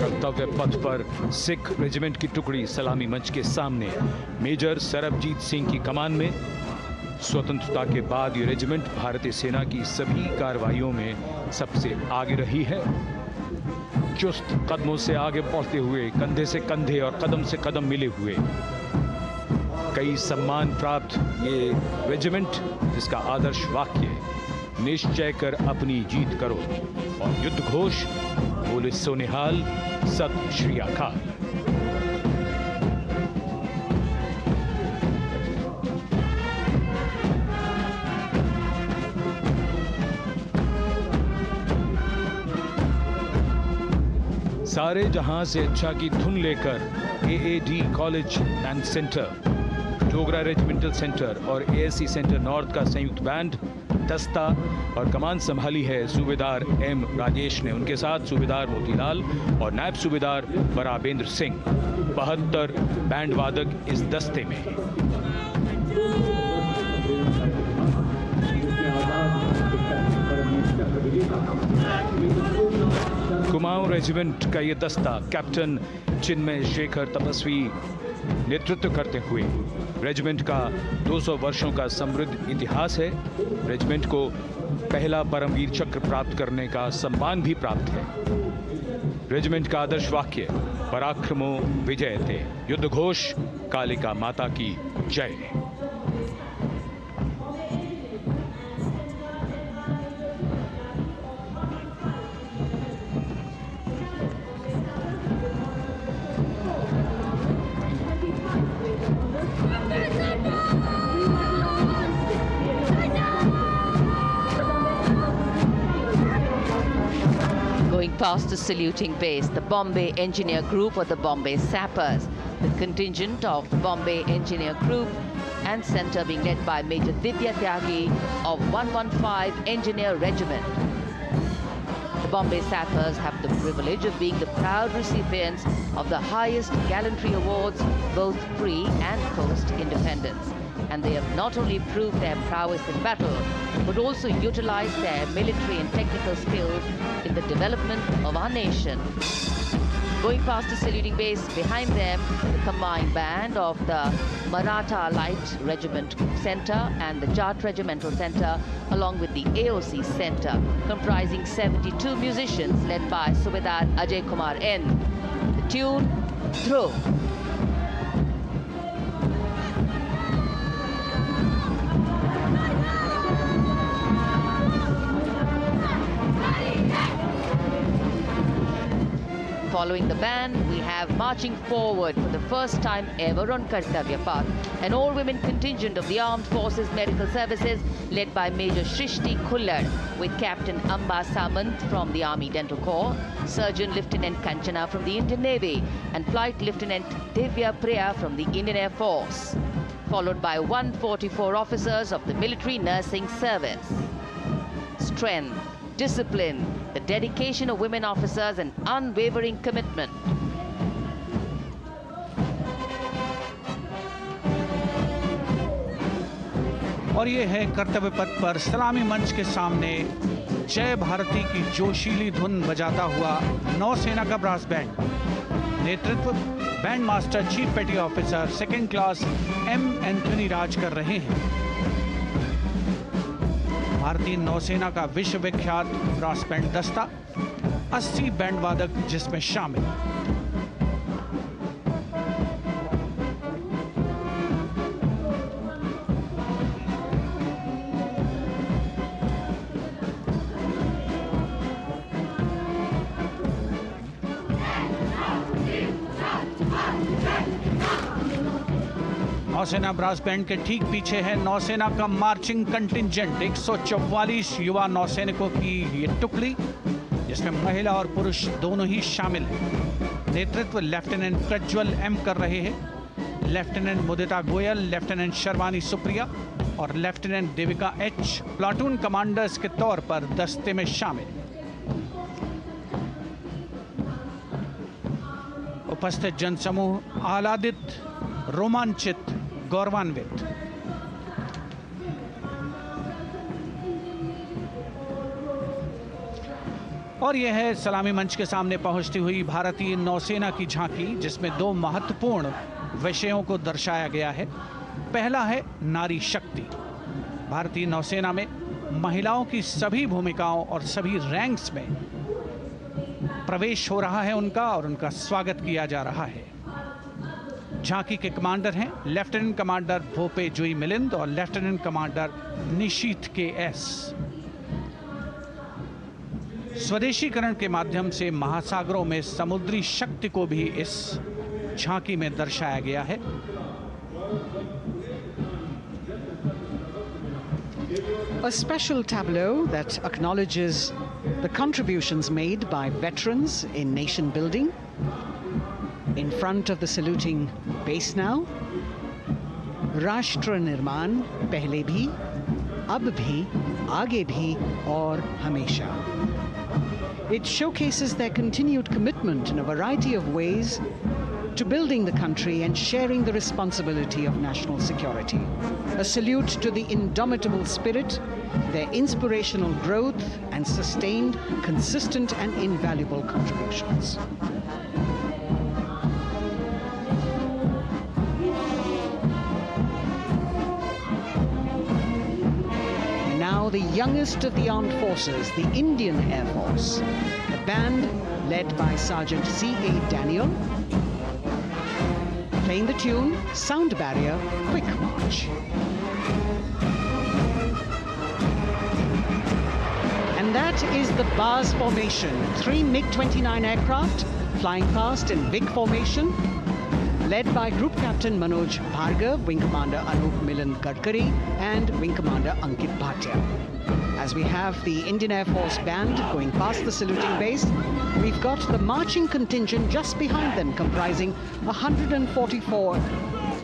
कर्तव्य पथ पर Sikh regiment की टुकड़ी सलामी मंच के सामने मेजर सरबजीत सिंह की कमान में। स्वतंत्रता के बाद ये रेजिमेंट भारतीय सेना की सभी कार्रवाइयों में सबसे आगे रही है। चुस्त कदमों से आगे बढ़ते हुए, कंधे से कंधे और कदम से कदम मिले हुए कई सम्मान प्राप्त ये रेजिमेंट, जिसका आदर्श वाक्य निश्चय कर अपनी जीत करो और युद्ध घोष बोले सोनिहाल सत श्री अकाल। सारे जहां से अच्छा की धुन लेकर AAD college and centre, Dogra regimental centre और ASC सेंटर नॉर्थ का संयुक्त बैंड, दस्ता और कमान संभाली है सूबेदार M राजेश ने। उनके साथ सूबेदार मोतीलाल और नायब सूबेदार बराबेंद्र सिंह। 72 बैंड वादक इस दस्ते में हैं। कुमाऊं रेजिमेंट का ये दस्ता कैप्टन चिन्मय शेखर तपस्वी नेतृत्व करते हुए, रेजिमेंट का 200 वर्षों का समृद्ध इतिहास है। रेजिमेंट को पहला परमवीर चक्र प्राप्त करने का सम्मान भी प्राप्त है। रेजिमेंट का आदर्श वाक्य पराक्रमो विजयते, युद्ध घोष कालिका माता की जय। Going past the saluting base, the Bombay Engineer Group or the Bombay Sappers, the contingent of the Bombay Engineer Group and Centre being led by Major Divya Tyagi of 115 Engineer Regiment. The Bombay Sappers have the privilege of being the proud recipients of the highest gallantry awards, both pre and post independence. And they have not only proved their prowess in battle, but also utilized their military and technical skills in the development of our nation. Going past the saluting base, behind them, the combined band of the Maratha Light Regiment Center and the Jat Regimental Center, along with the AOC Center, comprising 72 musicians led by Subedar Ajay Kumar N. The tune, Dhruv. Following the band, we have marching forward for the first time ever on Kartavya Path, an all-women contingent of the Armed Forces Medical Services led by Major Shrishti Khullar, with Captain Amba Samant from the Army Dental Corps, Surgeon Lieutenant Kanchana from the Indian Navy, and Flight Lieutenant Divya Priya from the Indian Air Force, followed by 144 officers of the Military Nursing Service. Strength, discipline, the dedication of women officers, and unwavering commitment. और ये है कर्तव्य पथ पर सलामी मंच के सामने जय भारती की जोशीली धुन बजाता हुआ नौसेना का ब्रास बैंड। नेतृत्व band master chief petty officer second class M Anthony Raj कर रहे हैं। भारतीय नौसेना का विश्व विख्यात ब्रास बैंड दस्ता, 80 बैंड वादक जिसमें शामिल। नौसेना ब्रास बैंड के ठीक पीछे है नौसेना का मार्चिंग कंटिंजेंट, 144 युवा नौसैनिकों की ये टुकड़ी, जिसमें महिला और पुरुष दोनों ही शामिल हैं। नेतृत्व लेफ्टिनेंट प्रज्वल एम कर रहे हैं। लेफ्टिनेंट मुदिता गोयल, लेफ्टिनेंट शर्वानी सुप्रिया और lieutenant Devika H platoon commanders के तौर पर दस्ते में शामिल। उपस्थित जनसमूह आह्लादित, रोमांचित, गौरवान्वित। और यह है सलामी मंच के सामने पहुंचती हुई भारतीय नौसेना की झांकी, जिसमें दो महत्वपूर्ण विषयों को दर्शाया गया है। पहला है नारी शक्ति। भारतीय नौसेना में महिलाओं की सभी भूमिकाओं और सभी रैंक्स में प्रवेश हो रहा है उनका, और उनका स्वागत किया जा रहा है। झांकी के कमांडर हैं लेफ्टिनेंट कमांडर भोपे जुई मिलिंद और लेफ्टिनेंट कमांडर निशीथ के एस। स्वदेशीकरण के माध्यम से महासागरों में समुद्री शक्ति को भी इस झांकी में दर्शाया गया है। A special tableau that acknowledges the contributions made by veterans in nation building. In front of the saluting base now, Rashtra Nirman pehle bhi, ab bhi, aage bhi aur hamesha. It showcases their continued commitment in a variety of ways to building the country and sharing the responsibility of national security. A salute to the indomitable spirit, their inspirational growth and sustained, consistent and invaluable contributions. Now the youngest of the armed forces, the Indian Air Force, the band led by Sergeant C.A. Daniel, playing the tune Sound Barrier Quick March. And that is the Bars formation, 3 MiG-29 aircraft flying past in big formation, led by Group Captain Manoj Bhargav, Wing Commander Anup Milan Gadkari, and Wing Commander Ankit Bhatia. As we have the Indian Air Force band going past the saluting base, we've got the marching contingent just behind them, comprising 144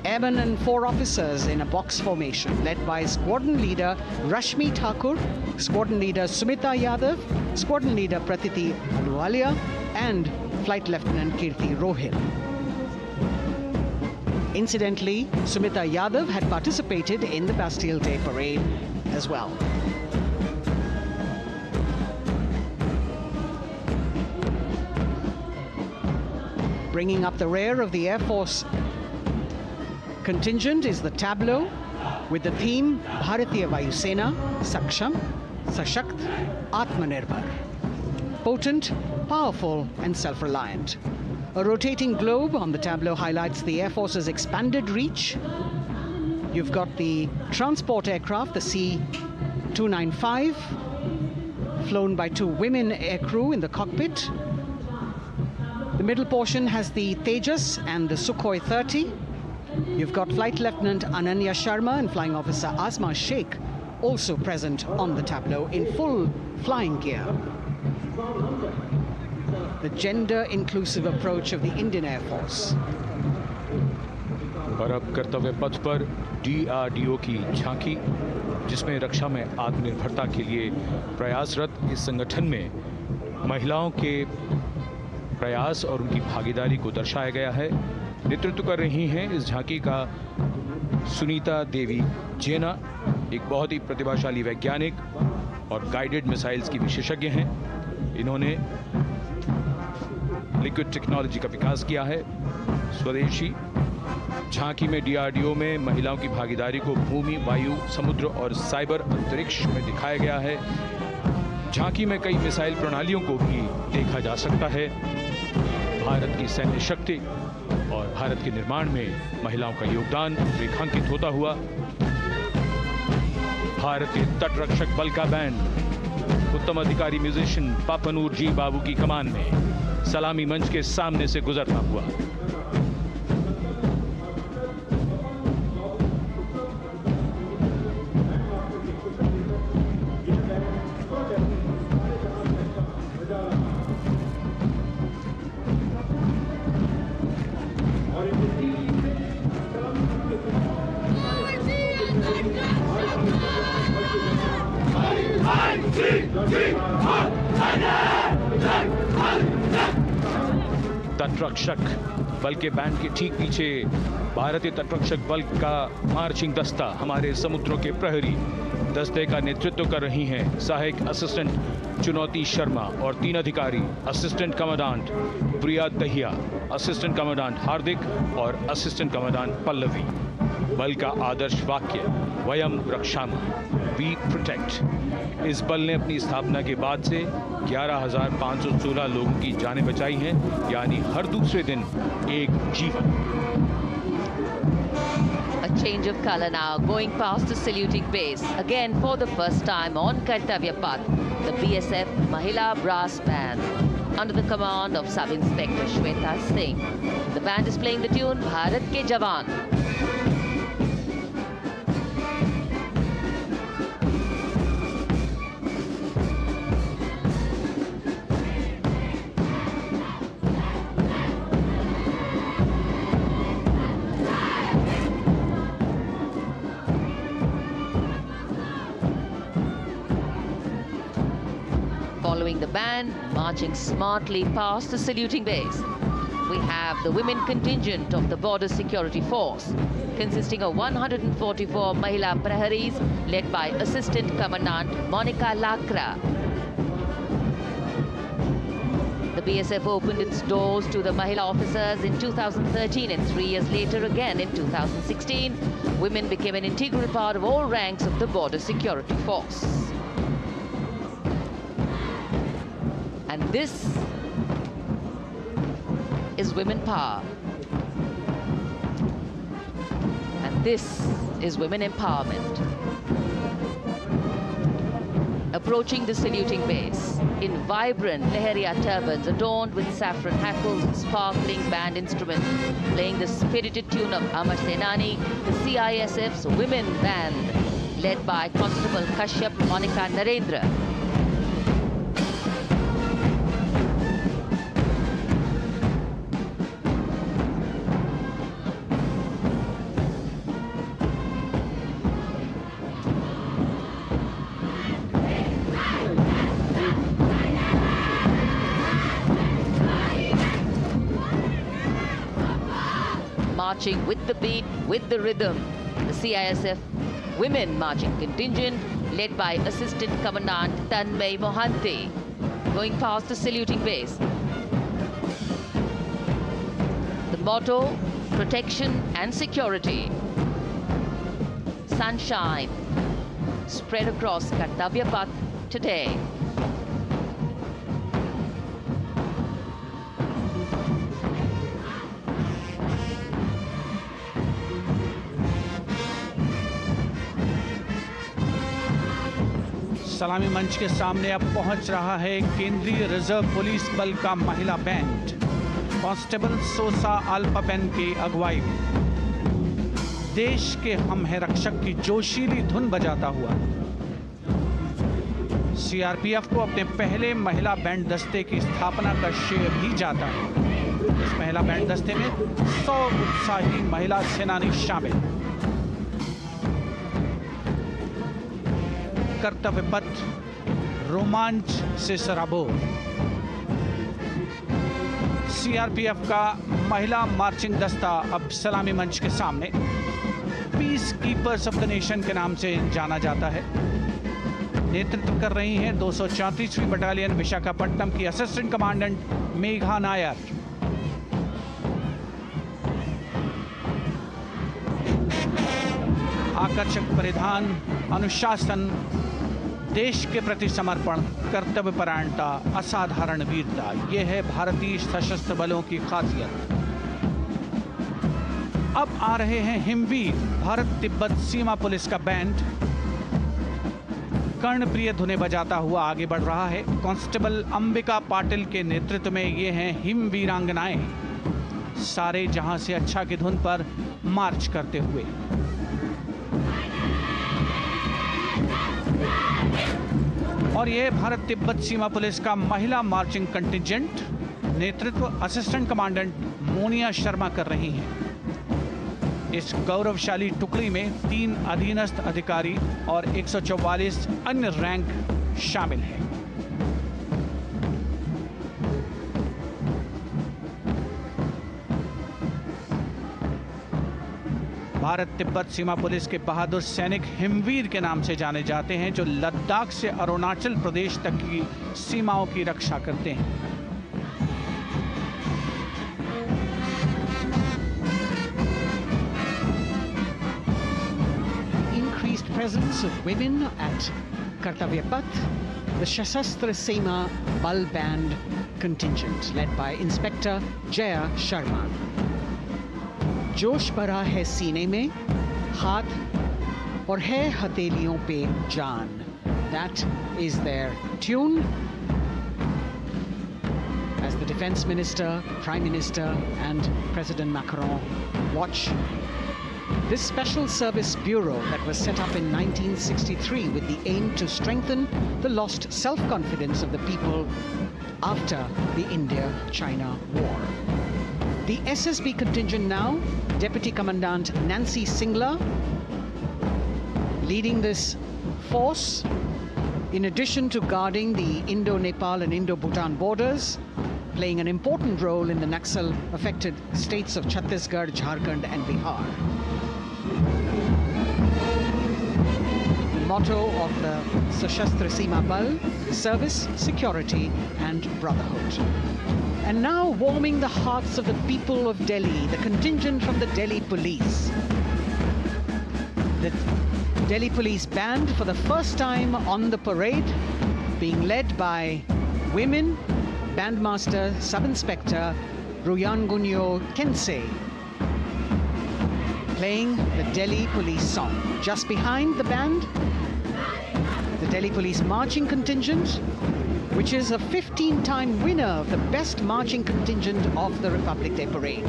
airmen and 4 officers in a box formation, led by Squadron Leader Rashmi Thakur, Squadron Leader Sumita Yadav, Squadron Leader Pratiti Aluwalia, and Flight Lieutenant Kirti Rohil. Incidentally, Sumita Yadav had participated in the Bastille Day parade as well. Bringing up the rear of the Air Force contingent is the tableau with the theme Bharatiya Vayu Sena, Saksham, Sashakt, Atmanirbhar. Potent, powerful and self-reliant. A rotating globe on the tableau highlights the Air Force's expanded reach. You've got the transport aircraft, the C-295, flown by 2 women aircrew in the cockpit. The middle portion has the Tejas and the Sukhoi 30. You've got Flight Lieutenant Ananya Sharma and Flying Officer Asma Sheikh also present on the tableau in full flying gear. The gender-inclusive approach of the Indian Air Force. और अब कर्तव्य पथ पर DRDO की झांकी, जिसमें रक्षा में आत्मनिर्भरता के लिए प्रयासरत इस संगठन में महिलाओं के प्रयास और उनकी भागीदारी को दर्शाया गया है। नेतृत्व कर रही हैं इस झांकी का सुनीता देवी जेना, एक बहुत ही प्रतिभाशाली वैज्ञानिक और गाइडेड मिसाइल्स की विशेषज्ञ हैं। इन्होंने लिक्विड टेक्नोलॉजी का विकास किया है, स्वदेशी। झांकी में DRDO में महिलाओं की भागीदारी को भूमि, वायु, समुद्र और साइबर अंतरिक्ष में दिखाया गया है। झांकी में कई मिसाइल प्रणालियों को भी देखा जा सकता है। भारत की सैन्य शक्ति और भारत के निर्माण में महिलाओं का योगदान रेखांकित होता हुआ। भारतीय तटरक्षक बल का बैंड उत्तम अधिकारी म्यूजिशियन पापनूर जी बाबू की कमान में सलामी मंच के सामने से गुजरता हुआ। तटरक्षक बल के बैंड के ठीक पीछे भारतीय तटरक्षक बल का मार्चिंग दस्ता हमारे समुद्रों के प्रहरी दस्ते का नेतृत्व कर रही हैं सहायक असिस्टेंट चुनौती शर्मा और 3 अधिकारी, असिस्टेंट कमांडेंट प्रिया दहिया, असिस्टेंट कमांडेंट हार्दिक और असिस्टेंट कमांडेंट पल्लवी। बल का आदर्श वाक्य वयम रक्षामः, वी प्रोटेक्ट। इस बल ने अपनी स्थापना के बाद से 11,516 लोगों की जानें बचाई हैं, यानी हर दूसरे दिन एक जीवन। A change of color now, going past the saluting base. Again, for the first time on Kartavya Path, the BSF Mahila Brass Band, under the command of Sub-Inspector Shweta Singh. The band is playing the tune Bharat Ke Jawan. Following the band, marching smartly past the saluting base, we have the women contingent of the Border Security Force, consisting of 144 Mahila Praharis, led by Assistant Commandant Monica Lakra. The BSF opened its doors to the Mahila officers in 2013, and 3 years later again in 2016, women became an integral part of all ranks of the Border Security Force. And this is women power. And this is women empowerment. Approaching the saluting base in vibrant Lehariya turbans adorned with saffron hackles and sparkling band instruments, playing the spirited tune of Amar Senani, the CISF's women band, led by Constable Kashyap Monica Narendra. marching with the beat, with the rhythm. The CISF Women Marching Contingent, led by Assistant Commandant Tanmay Mohanty, going past the saluting base. The motto, protection and security. Sunshine spread across Kartavya Path today. सलामी मंच के सामने अब पहुंच रहा है केंद्रीय reserve police बल का महिला बैंड, कांस्टेबल सोसा अल्पापेन की अगुवाई में देश के हम है रक्षक की जोशीली धुन बजाता हुआ सीआरपीएफ को अपने पहले महिला बैंड दस्ते की स्थापना का श्रेय भी जाता है। इस महिला बैंड दस्ते में 100 उत्साही महिला सेनानी शामिल। कर्तव्य पथ रोमांच से सराबोर। सीआरपीएफ का महिला मार्चिंग दस्ता अब सलामी मंच के सामने peace keepers of the nation के नाम से जाना जाता है। नेतृत्व कर रही हैं 234वीं बटालियन विशाखापट्टनम की असिस्टेंट कमांडेंट मेघा नायर। आकर्षक परिधान, अनुशासन, देश के प्रति समर्पण, कर्तव्यपरायणता, असाधारण वीरता, यह है भारतीय सशस्त्र बलों की खासियत। अब आ रहे हैं हिमवीर भारत तिब्बत सीमा पुलिस का बैंड कर्णप्रिय धुनें बजाता हुआ आगे बढ़ रहा है। कांस्टेबल अंबिका पाटिल के नेतृत्व में ये हैं हिम वीरांगनाएं, सारे जहां से अच्छा की धुन पर मार्च करते हुए। और ये भारत तिब्बत सीमा पुलिस का महिला मार्चिंग कंटिजेंट, नेतृत्व असिस्टेंट कमांडेंट मोनिया शर्मा कर रही हैं। इस गौरवशाली टुकड़ी में 3 अधीनस्थ अधिकारी और 144 अन्य रैंक शामिल हैं। भारत तिब्बत सीमा पुलिस के बहादुर सैनिक हिमवीर के नाम से जाने जाते हैं, जो लद्दाख से अरुणाचल प्रदेश तक की सीमाओं की रक्षा करते हैं। Increased presence of women at Kartavya Path, the Shasastra Seema Bal Band contingent led by Inspector Jaya Sharma. जोश भरा है सीने में, हाथ और है हथेलियों पे जान. That is their tune. As the Defense Minister, Prime Minister and President Macron watch this Special Service Bureau that was set up in 1963 with the aim to strengthen the lost self-confidence of the people after the India-China War. The SSB contingent now, Deputy Commandant Nancy Singla, leading this force, in addition to guarding the Indo-Nepal and Indo-Bhutan borders, playing an important role in the Naxal-affected states of Chhattisgarh, Jharkhand and Bihar. The motto of the Sashastra Seema Bal, service, security and brotherhood. And now warming the hearts of the people of Delhi, the contingent from the Delhi Police. The Delhi Police Band for the first time on the parade, being led by women, Bandmaster Sub-Inspector Ruyangunyo Kensei, playing the Delhi Police song. Just behind the band, the Delhi Police Marching Contingent, which is a 15-time winner of the best marching contingent of the Republic Day Parade.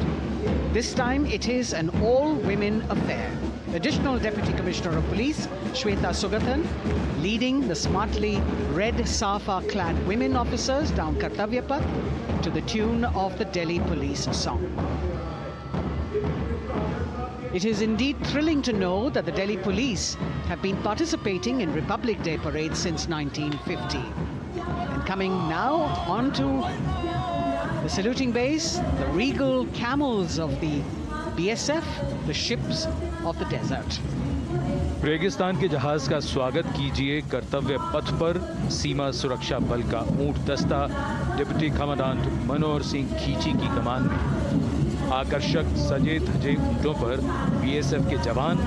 This time it is an all-women affair. Additional Deputy Commissioner of Police, Shweta Sugathan, leading the smartly red safa-clad women officers down Kartavya Path to the tune of the Delhi Police song. It is indeed thrilling to know that the Delhi Police have been participating in Republic Day Parade since 1950. And coming now onto the saluting base, the regal camels of the BSF, the ships of the desert. रेगिस्तान के जहाज का स्वागत कीजिए कर्तव्य पथ पर सीमा सुरक्षा बल का ऊंट दस्ता डिप्टी कमांडेंट मनोहर सिंह खींची की कमान में। आकर्षक सजे धजे ऊंटों पर बीएसएफ के जवान।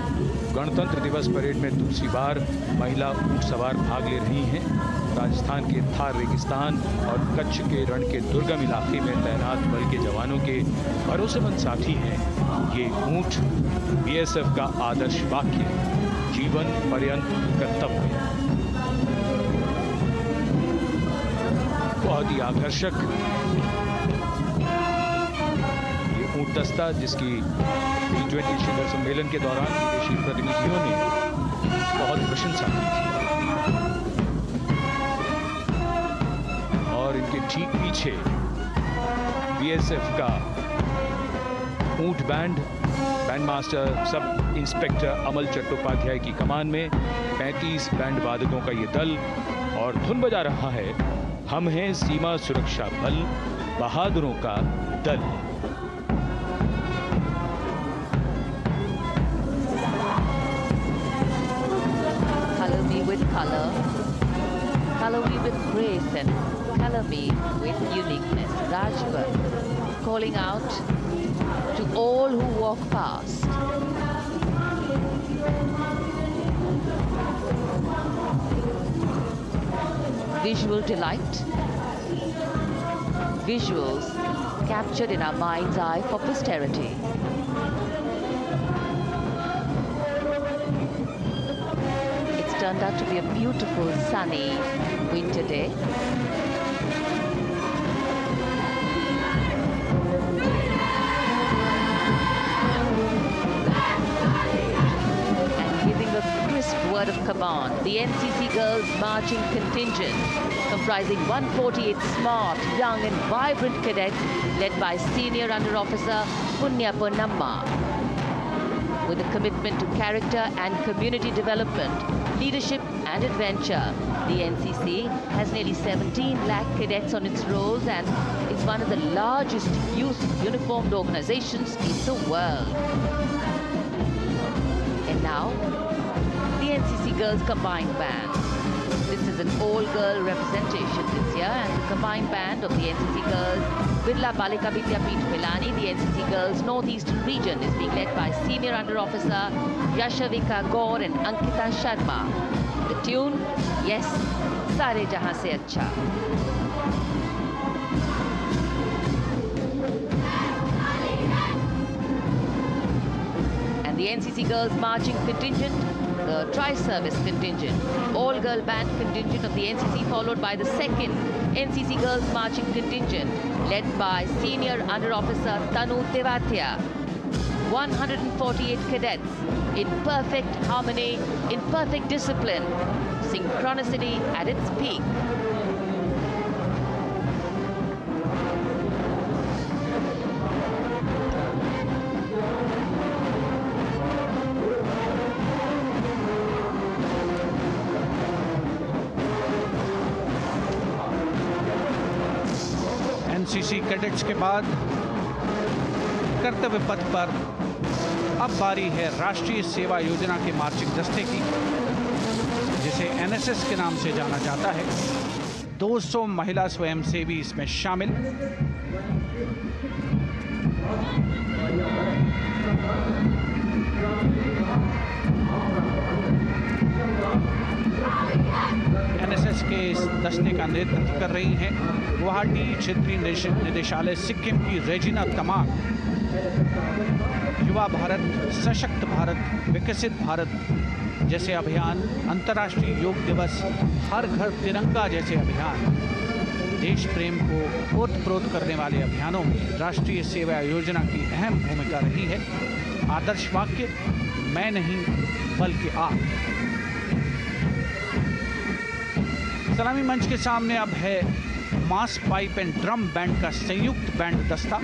गणतंत्र दिवस परेड में दूसरी बार महिला ऊंट सवार भाग ले रही हैं। राजस्थान के थार रेगिस्तान और कच्छ के रण के दुर्गम इलाके में तैनात बल के जवानों के भरोसेमंद साथी हैं ये ऊंट। बीएसएफ का आदर्श वाक्य, जीवन पर्यंत कर्तव्य। बहुत ही आकर्षक ये ऊंट दस्ता जिसकी G20 शिखर सम्मेलन के दौरान विदेशी प्रतिनिधियों ने बहुत प्रशंसा की थी। और इनके ठीक पीछे बीएसएफ का ऊंट बैंड मास्टर सब इंस्पेक्टर अमल चट्टोपाध्याय की कमान में 35 बैंड वादकों का ये दल और धुन बजा रहा है, हम हैं सीमा सुरक्षा बल, बहादुरों का दल। Color me with color, color me with grace, and color me with uniqueness. Rajpath calling out to all who walk past. Visual delight, visuals captured in our mind's eye for posterity. It's turned out to be a beautiful sunny winter day. Word of command, the NCC Girls Marching Contingent, comprising 148 smart, young and vibrant cadets led by Senior Under Officer Punya Ponnamma. With a commitment to character and community development, leadership and adventure, the NCC has nearly 17 lakh cadets on its rolls and is one of the largest youth uniformed organizations in the world. And now, the NCC Girls Combined Band. This is an all-girl representation this year, and the combined band of the NCC Girls Birla Balika Vidyapeeth Pilani, the NCC Girls Northeastern region, is being led by Senior Under Officer Yashavika Gaur and Ankita Sharma. The tune, yes, Sare Jahan Se Acha. And the NCC Girls Marching Contingent, the Tri-Service Contingent, all-girl band contingent of the NCC, followed by the second NCC Girls Marching Contingent, led by Senior Under Officer Tanu Tevatia. 148 cadets in perfect harmony, in perfect discipline, synchronicity at its peak. NCC cadets के बाद कर्तव्य पथ पर अब बारी है राष्ट्रीय सेवा योजना के मार्चिंग दस्ते की, जिसे एनएसएस के नाम से जाना जाता है। 200 महिला स्वयंसेवी इसमें शामिल। एनएसएस के इस दस्ते का नेतृत्व कर रही हैं गुवाहाटी क्षेत्रीय निदेशालय सिक्किम की रेजिना तमांग। युवा भारत, सशक्त भारत, विकसित भारत जैसे अभियान, अंतर्राष्ट्रीय योग दिवस, हर घर तिरंगा जैसे अभियान, देश प्रेम को ओतप्रोत करने वाले अभियानों में राष्ट्रीय सेवा योजना की अहम भूमिका रही है। आदर्श वाक्य, मैं नहीं बल्कि आप। सलामी मंच के सामने अब है मास पाइप एंड ड्रम बैंड का संयुक्त बैंड दस्ता।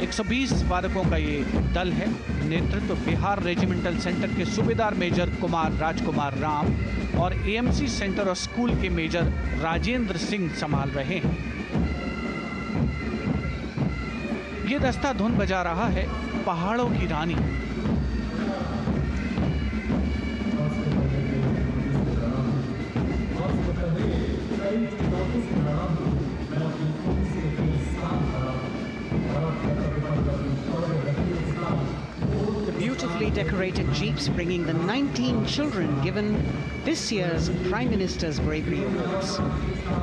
120 वादकों का ये दल है। नेतृत्व बिहार रेजिमेंटल सेंटर के सूबेदार मेजर कुमार राजकुमार राम और एएमसी सेंटर और स्कूल के मेजर राजेंद्र सिंह संभाल रहे हैं। ये दस्ता धुन बजा रहा है पहाड़ों की रानी। Beautifully decorated jeeps bringing the 19 children given this year's Prime Minister's Bravery Awards.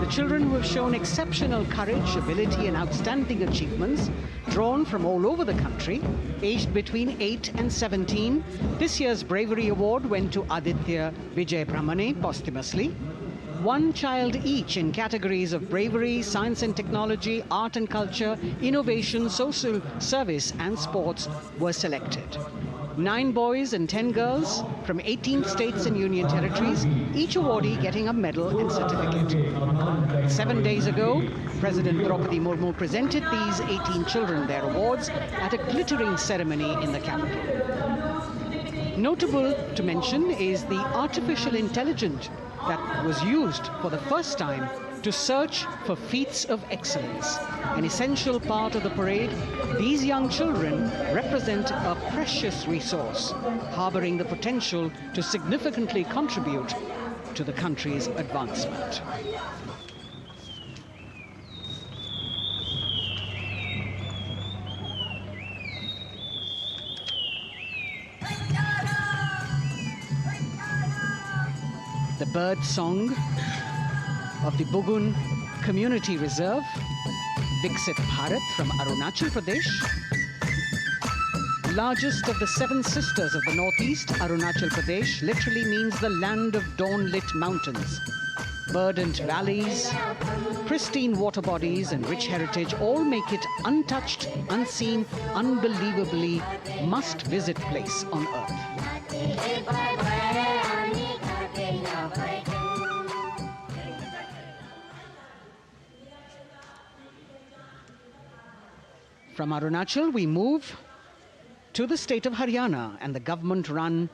The children who have shown exceptional courage, ability and outstanding achievements, drawn from all over the country, aged between 8 and 17. This year's Bravery Award went to Aditya Vijay Brahmane posthumously. One child each in categories of bravery, science and technology, art and culture, innovation, social service and sports were selected. 9 boys and 10 girls from 18 states and union territories, each awardee getting a medal and certificate. 7 days ago, President Draupadi Murmu presented these 18 children their awards at a glittering ceremony in the capital. Notable to mention is the artificial intelligence that was used for the first time to search for feats of excellence. An essential part of the parade, these young children represent a precious resource, harboring the potential to significantly contribute to the country's advancement. The bird song of the Bugun Community Reserve, Viksit Bharat from Arunachal Pradesh. Largest of the 7 sisters of the Northeast, Arunachal Pradesh literally means the land of dawn-lit mountains. Verdant valleys, pristine water bodies and rich heritage all make it untouched, unseen, unbelievably must-visit place on earth. From Arunachal, we move to the state of Haryana and the government-run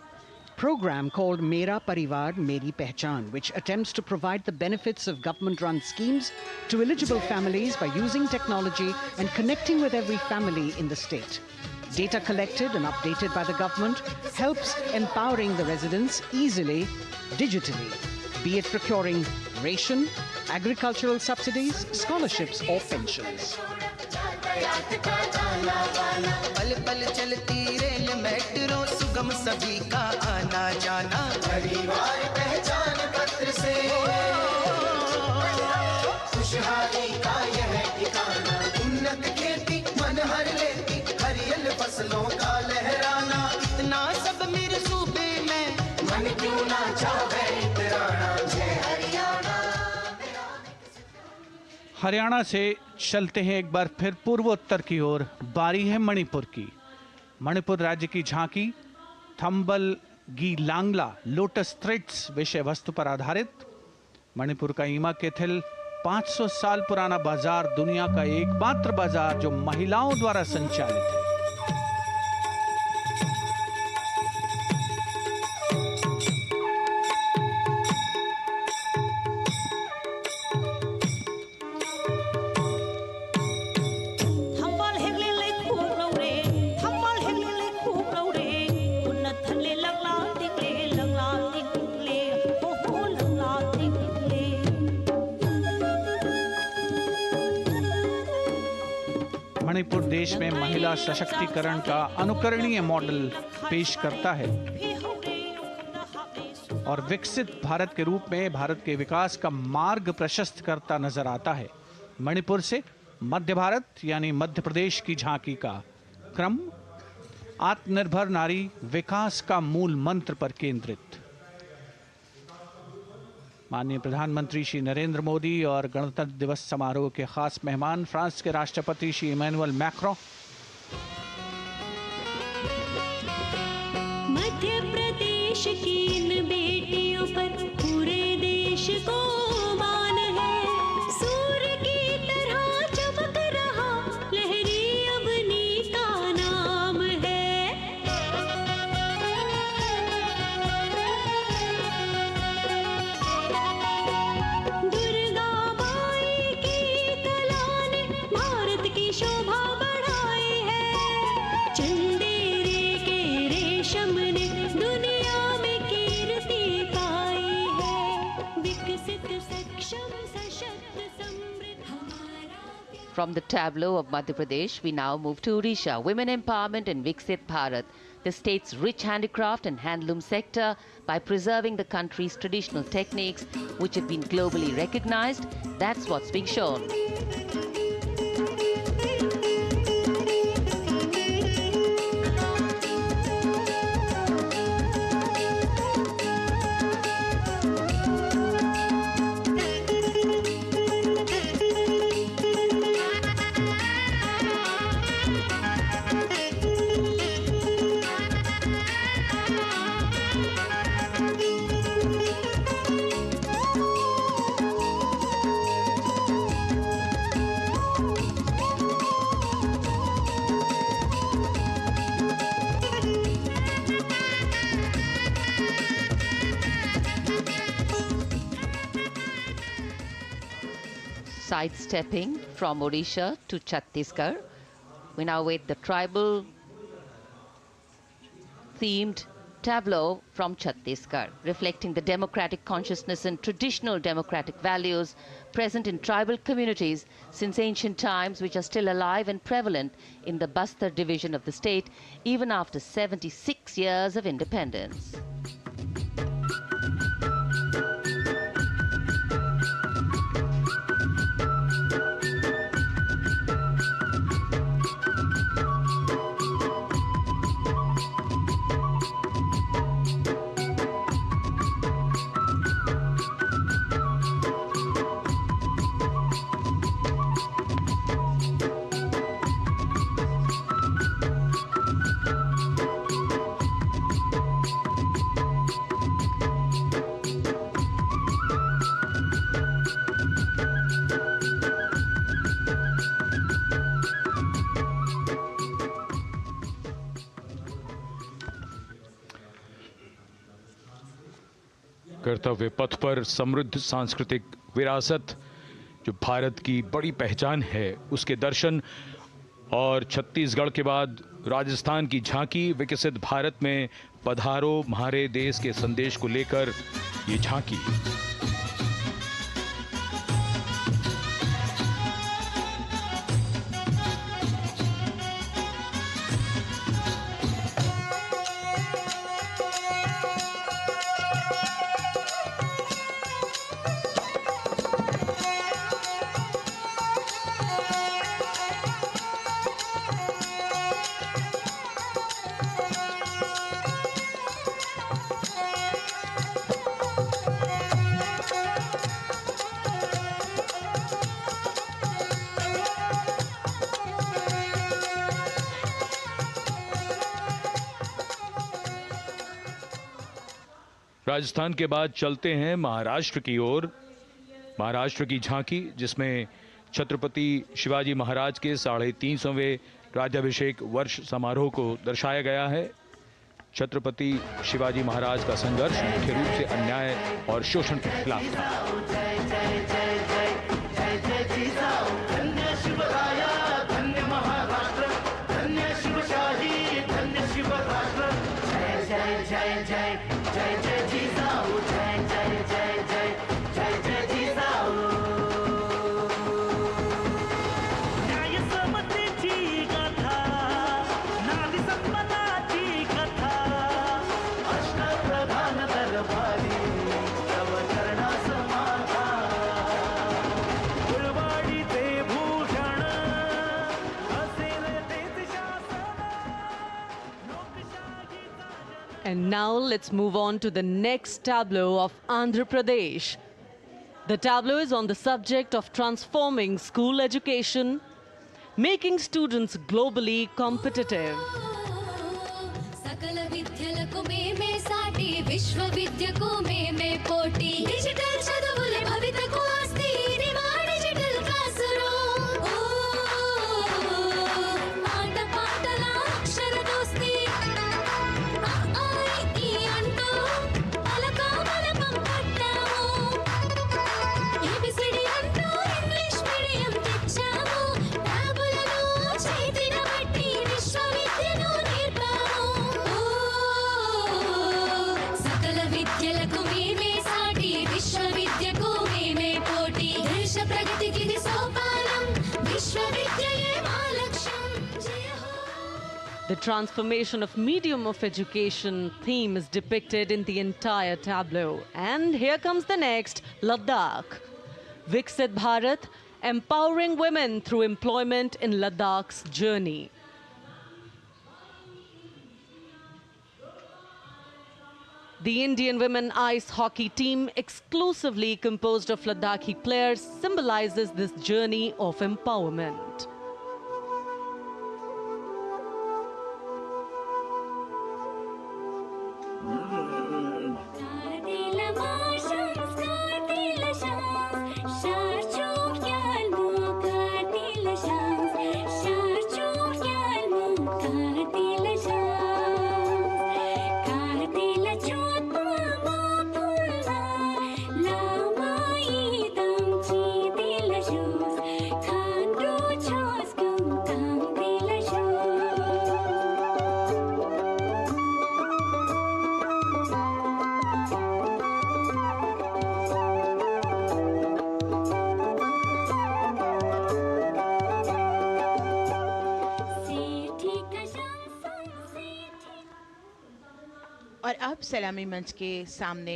program called Mera Parivar Meri Pehchan, which attempts to provide the benefits of government-run schemes to eligible families by using technology and connecting with every family in the state. Data collected and updated by the government helps empowering the residents easily, digitally, be it procuring ration, agricultural subsidies, scholarships or pensions. पल पल चलती rail metro सुगम सभी का आना जाना परिवार पहचान पत्र से खुशहाली का यह ठिकाना उन्नत खेती मन हर लेती हरियल फसलों का लहराना इतना सब मेरे सूबे में मन क्यों ना चाहे इतराना जय हरियाणा। हरियाणा से चलते हैं एक बार फिर पूर्वोत्तर की ओर। बारी है मणिपुर की। मणिपुर राज्य की झांकी थंबल गी लांगला लोटस थ्रेड्स विषय वस्तु पर आधारित। मणिपुर का ईमा केथिल 500 साल पुराना बाजार, दुनिया का एकमात्र बाजार जो महिलाओं द्वारा संचालित है। मणिपुर देश में महिला सशक्तिकरण का अनुकरणीय मॉडल पेश करता है और विकसित भारत के रूप में भारत के विकास का मार्ग प्रशस्त करता नजर आता है। मणिपुर से मध्य भारत यानी मध्य प्रदेश की झांकी का क्रम आत्मनिर्भर नारी विकास का मूल मंत्र पर केंद्रित। माननीय प्रधानमंत्री श्री नरेंद्र मोदी और गणतंत्र दिवस समारोह के खास मेहमान फ्रांस के राष्ट्रपति श्री इमैनुअल मैक्रों। मध्य प्रदेश की इन बेटियों पर पूरे देश को मान है। सूर्य की तरह चमक रहा लहरी अवनी का नाम है। दुर्गा माई की कला ने भारत की शोभा बढ़ाई। From the tableau of Madhya Pradesh, we now move to Odisha. Women empowerment and Viksit Bharat, the state's rich handicraft and handloom sector, by preserving the country's traditional techniques, which have been globally recognized. That's what's being shown. Sidestepping from Odisha to Chhattisgarh, we now wait the tribal themed tableau from Chhattisgarh, reflecting the democratic consciousness and traditional democratic values present in tribal communities since ancient times, which are still alive and prevalent in the Bastar division of the state, even after 76 years of independence. कर्तव्य पथ पर समृद्ध सांस्कृतिक विरासत जो भारत की बड़ी पहचान है, उसके दर्शन, और छत्तीसगढ़ के बाद राजस्थान की झांकी विकसित भारत में पधारो म्हारे देश के संदेश को लेकर ये झांकी। राजस्थान के बाद चलते हैं महाराष्ट्र की ओर। महाराष्ट्र की झांकी, जिसमें छत्रपति शिवाजी महाराज के 350वें राज्याभिषेक वर्ष समारोह को दर्शाया गया है। छत्रपति शिवाजी महाराज का संघर्ष मुख्य रूप से अन्याय और शोषण के खिलाफ था। And now let's move on to the next tableau of Andhra Pradesh. The tableau is on the subject of transforming school education, making students globally competitive. विश्व The transformation of medium of education theme is depicted in the entire tableau. And here comes the next, Ladakh. Viksit Bharat, empowering women through employment in Ladakh's journey. The Indian women ice hockey team, exclusively composed of Ladakhi players, symbolizes this journey of empowerment. और अब सलामी मंच के सामने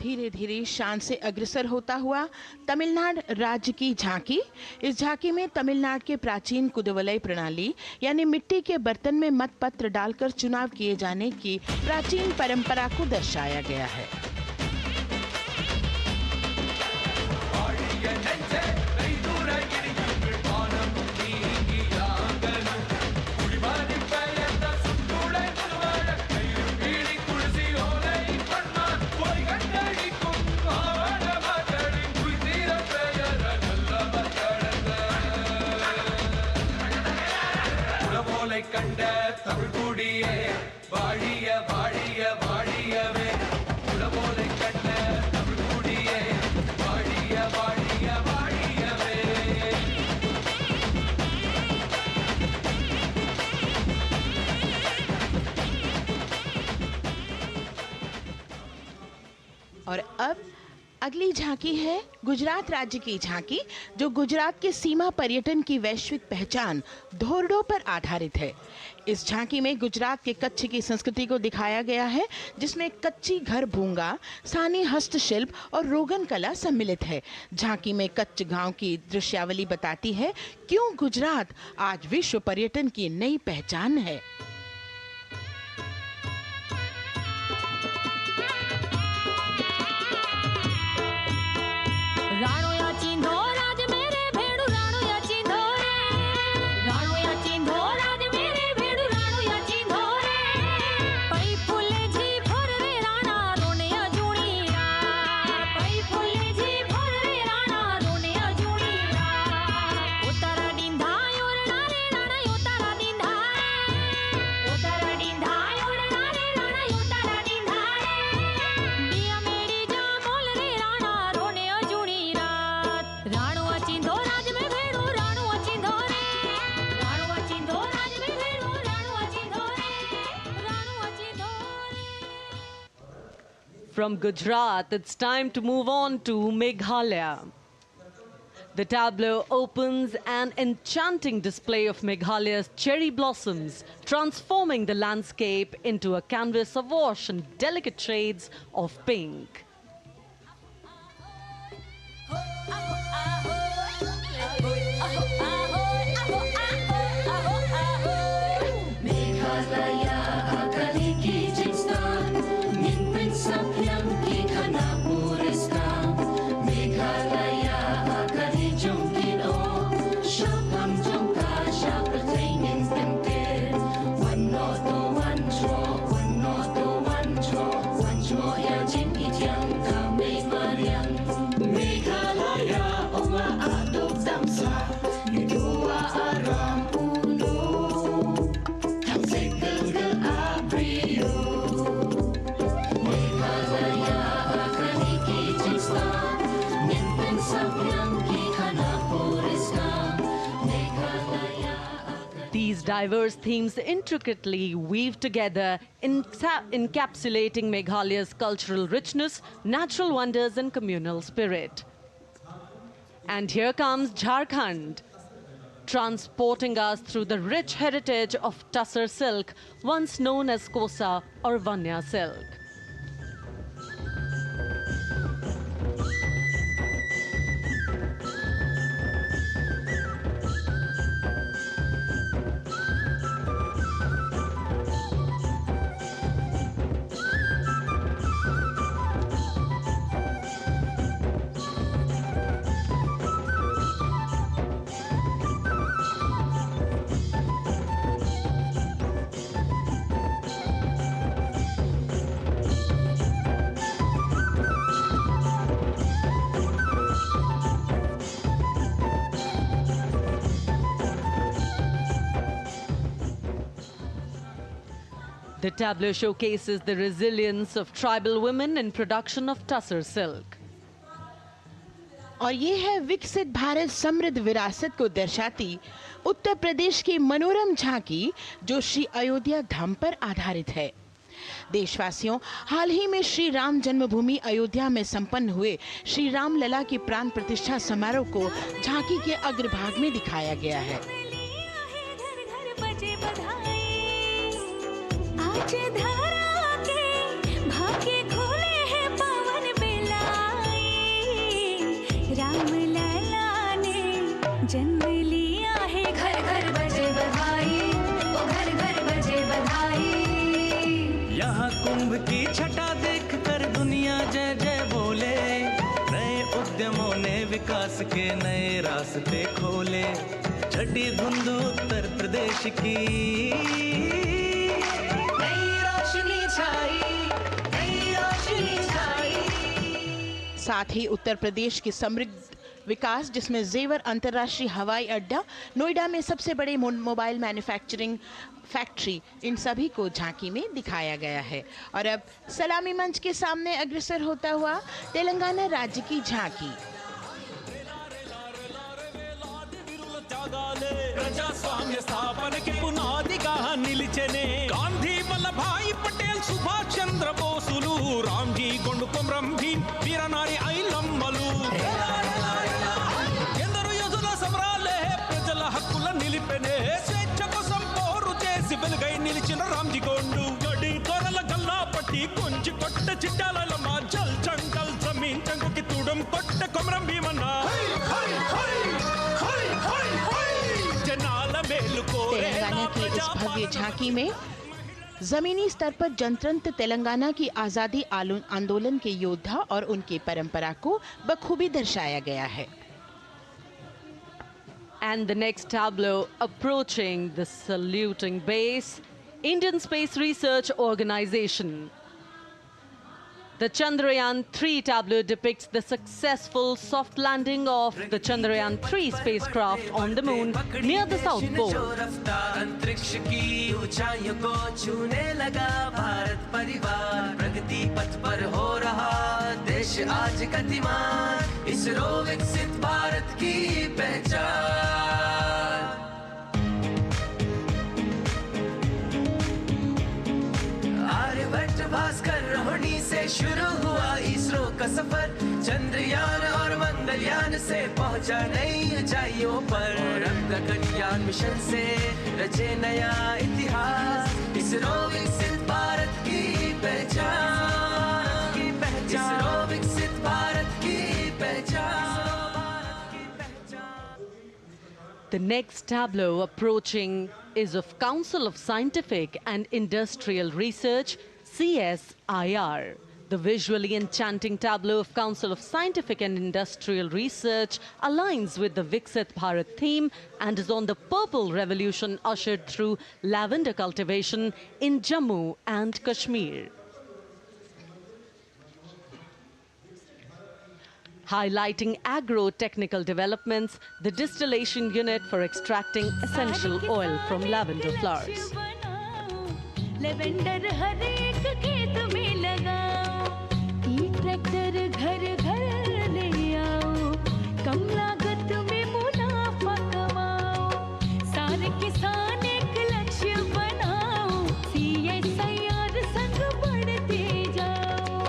धीरे धीरे शान से अग्रसर होता हुआ तमिलनाडु राज्य की झांकी। इस झांकी में तमिलनाडु के प्राचीन कुदवलय प्रणाली यानी मिट्टी के बर्तन में मतपत्र डालकर चुनाव किए जाने की प्राचीन परंपरा को दर्शाया गया है। और अब अगली झांकी है गुजरात राज्य की झांकी, जो गुजरात के सीमा पर्यटन की वैश्विक पहचान धोरडो पर आधारित है। इस झांकी में गुजरात के कच्छ की संस्कृति को दिखाया गया है, जिसमें कच्ची घर भूंगा, स्थानीय हस्तशिल्प और रोगन कला सम्मिलित है। झांकी में कच्छ गांव की दृश्यावली बताती है क्यों गुजरात आज विश्व पर्यटन की नई पहचान है। राणो या चिंधो राज मेरे भेड़ू राणो या चिंधो रे राणो या चिंधो राज मेरे भेड़ू राणो या चिंधो रे पई फुले जी भर रे राणा रोने अजूणी पई फुले जी भर रे राणा रोने अजूणी उतारा डिंधा योरना रे राणा उतारा डिंधा उतारा डिंधा योरना रे राणा उतारा डिंधा बिया मेरी जा मोल रे राणा रोने अजूणी राणो अचिंधो राज में भेड़ू राणो अचिंधो रे राणो अचिंधो राज में भेड़ू राणो अचिंधो रे राणो अचिंधो रे। From Gujarat, it's time to move on to Meghalaya. The tableau opens an enchanting display of Meghalaya's cherry blossoms, transforming the landscape into a canvas awash in delicate shades of pink. These diverse themes intricately weave together, encapsulating Meghalaya's cultural richness, natural wonders, and communal spirit. And here comes Jharkhand. transporting us through the rich heritage of Tussar silk, once known as Kosa or Vanya silk. The tableau showcases the resilience of tribal women in production of Tussar silk. और ये है विकसित भारत समृद्ध विरासत को दर्शाती उत्तर प्रदेश की मनोरम झांकी, जो श्री अयोध्या धाम पर आधारित है। देशवासियों, हाल ही में श्री राम जन्मभूमि अयोध्या में संपन्न हुए श्री राम लला की प्राण प्रतिष्ठा समारोह को झांकी के अग्रभाग में दिखाया गया है। आज धरा के भाग्य खोले हैं पवन बेलाई, राम लला ने जन्म लिया है, घर घर बजे बधाई, ओ घर घर बजे बधाई। यहाँ कुंभ की छटा देख कर दुनिया जय जय बोले, नए उद्यमों ने विकास के नए रास्ते खोले। छठी धुंध उत्तर प्रदेश की साथ ही उत्तर प्रदेश की समृद्ध विकास, जिसमें जेवर अंतर्राष्ट्रीय हवाई अड्डा, नोएडा में सबसे बड़े मोबाइल मैन्युफैक्चरिंग फैक्ट्री, इन सभी को झांकी में दिखाया गया है। और अब सलामी मंच के सामने अग्रसर होता हुआ तेलंगाना राज्य की झांकी। ప్రజాస్వామ్య స్థాపనకి పునాదిగా నిలిచెనే గాంధీ వల్లభాయ్ పటేల్ సుభాష్ చంద్ర బోసులు రామ్జీ గొండు కొమరం భీం వీరనారి ఐలమ్మలు ఎందరో యోధుల సమరాలే ప్రజల హక్కుల నిలిపెనే స్వేచ్ఛ కోసం పోరు చేసి వెలుగై నిలిచిన రామ్జీ గొండు గడి దొరల గల్లా పట్టి కొంచి కొట్ట చిట్టాలమ్మ జల్ జంగల్ జమీన్ జంగుకి తుడం కొట్ట కొమరం భీమన్న तेलंगाना की इस भव्य झांकी में जमीनी स्तर पर जनतंत्र तेलंगाना की आजादी आंदोलन के योद्धा और उनकी परंपरा को बखूबी दर्शाया गया है। And the next tableau approaching the saluting base, Indian Space Research Organization. The Chandrayaan-3 tableau depicts the successful soft landing of the Chandrayaan-3 spacecraft on the moon near the South Pole. अंतरिक्ष की ऊंचाइयों को छूने लगा भारत परिवार, प्रगति पथ पर हो रहा देश आज गतिमान, इसरो विकसित भारत की पहचान। आर्यभट्ट भास्कर रोहिणी से शुरू हुआ इसरो का सफर, चंद्रयान और मंगलयान से पहुंचा नई ऊंचाइयों पर, गगनयान मिशन से रचे नया इतिहास, इसरो विकसित भारत की पहचान, इसरो विकसित भारत की पहचान। The next tableau approaching is of Council of Scientific and Industrial Research, CSIR. The visually enchanting tableau of Council of Scientific and Industrial Research aligns with the Viksit Bharat theme and is on the purple revolution ushered through lavender cultivation in Jammu and Kashmir. Highlighting agro-technical developments, the distillation unit for extracting essential oil from lavender flowers. Lavender हर एक खेत में लगाओ, ई tractor घर घर ले आओ, कम लागत में मुनाफा कमाओ, सारे किसान एक लक्ष्य बनाओ, CSIR संग बढ़ते जाओ।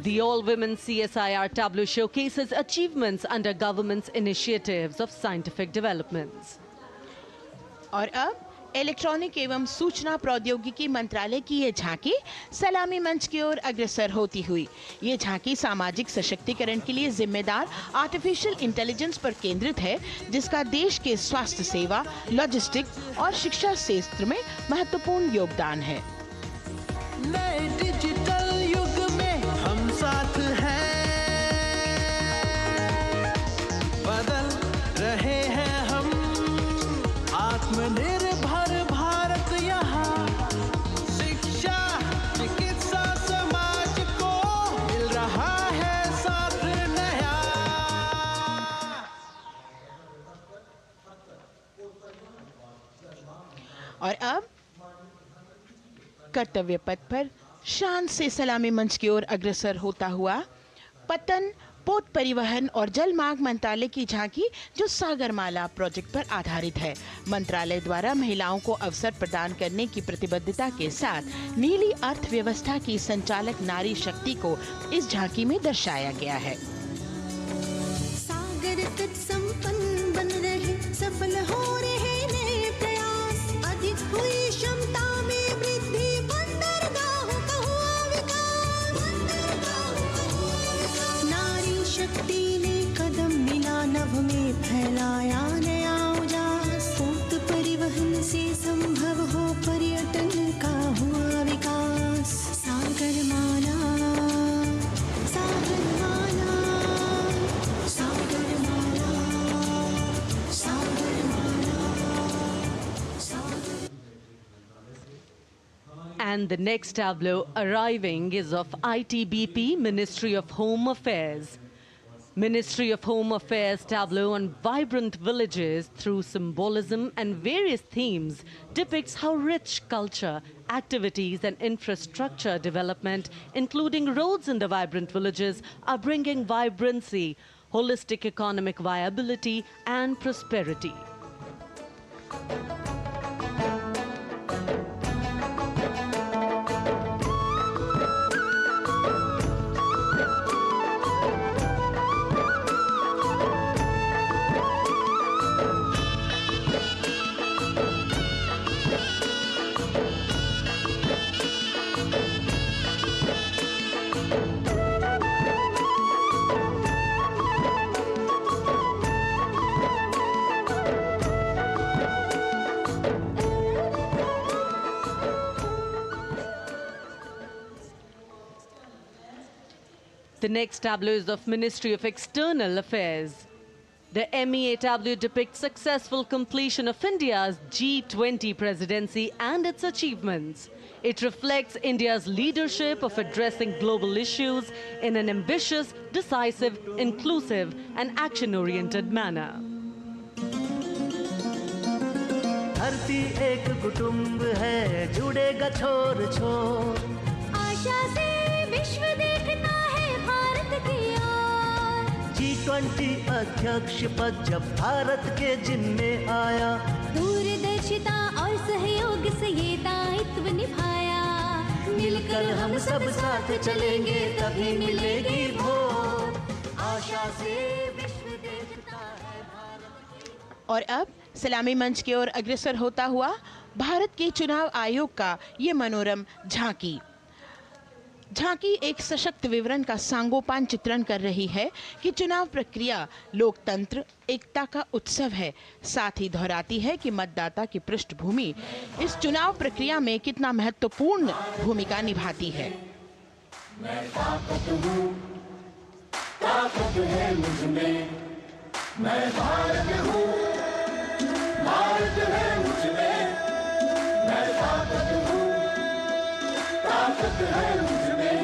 The all-women CSIR tableau showcases achievements under government's initiatives of scientific developments. और अब इलेक्ट्रॉनिक एवं सूचना प्रौद्योगिकी मंत्रालय की ये झांकी सलामी मंच की ओर अग्रसर होती हुई। ये झांकी सामाजिक सशक्तिकरण के लिए जिम्मेदार आर्टिफिशियल इंटेलिजेंस पर केंद्रित है, जिसका देश के स्वास्थ्य सेवा, लॉजिस्टिक और शिक्षा क्षेत्र में महत्वपूर्ण योगदान है। नए डिजिटल युग में हम साथ हैं, बदल रहे हैं हम, आत्मनिर्भर भारत यहाँ, शिक्षा चिकित्सा समाज को मिल रहा है साथ नया। और अब कर्तव्य पथ पर शान से सलामी मंच की ओर अग्रसर होता हुआ पतन, पोत परिवहन और जल मार्ग मंत्रालय की झांकी, जो सागरमाला प्रोजेक्ट पर आधारित है। मंत्रालय द्वारा महिलाओं को अवसर प्रदान करने की प्रतिबद्धता के साथ नीली अर्थव्यवस्था की संचालक नारी शक्ति को इस झांकी में दर्शाया गया है। सागर तट संपन्न बन रहे, सफल हो रहे नए प्रयास, अधिक हुई क्षमता में वृद्धि, बंदरगाहों का हुआ विकास, नारी शक्ति ने कदम मिला नभ में, फैलाया नया उजास, पोत परिवहन से संभव हो पर्यटन का हुआ विकास। सागरमाला, सागरमाला, सागरमाला, सागरमाला, सागर। And the next tableau arriving is of ITBP, Ministry of Home Affairs. Ministry of Home Affairs tableau on vibrant villages through symbolism and various themes depicts how rich culture, activities and infrastructure development, including roads in the vibrant villages, are bringing vibrancy, holistic economic viability and prosperity. The next tableau is of Ministry of External Affairs. The MEA tableau depicts successful completion of India's G20 presidency and its achievements. It reflects India's leadership of addressing global issues in an ambitious, decisive, inclusive and action-oriented manner. धरती एक कुटुंब है, जुड़ेगा छोर छोर, आशा से विश्व देखता है भारत की ओर। G20 अध्यक्ष पद जब भारत के जिम्मे आया, दूरदर्शिता और सहयोग से ये दायित्व निभाया। मिलकर हम सब साथ चलेंगे तभी मिलेगी भोर, आशा से विश्व देखता है भारत की। और अब सलामी मंच की ओर अग्रसर होता हुआ भारत के चुनाव आयोग का ये मनोरम झांकी एक सशक्त विवरण का सांगोपान चित्रण कर रही है कि चुनाव प्रक्रिया लोकतंत्र, एकता का उत्सव है। साथ ही दोहराती है कि मतदाता की पृष्ठभूमि इस चुनाव प्रक्रिया में कितना महत्वपूर्ण भूमिका निभाती है। मैं ताकत हूँ, ताकत है मुझ में, मैं भारत हूँ, भारत है मुझ में, मैं ताकत हूँ, ताकत है मुझ में।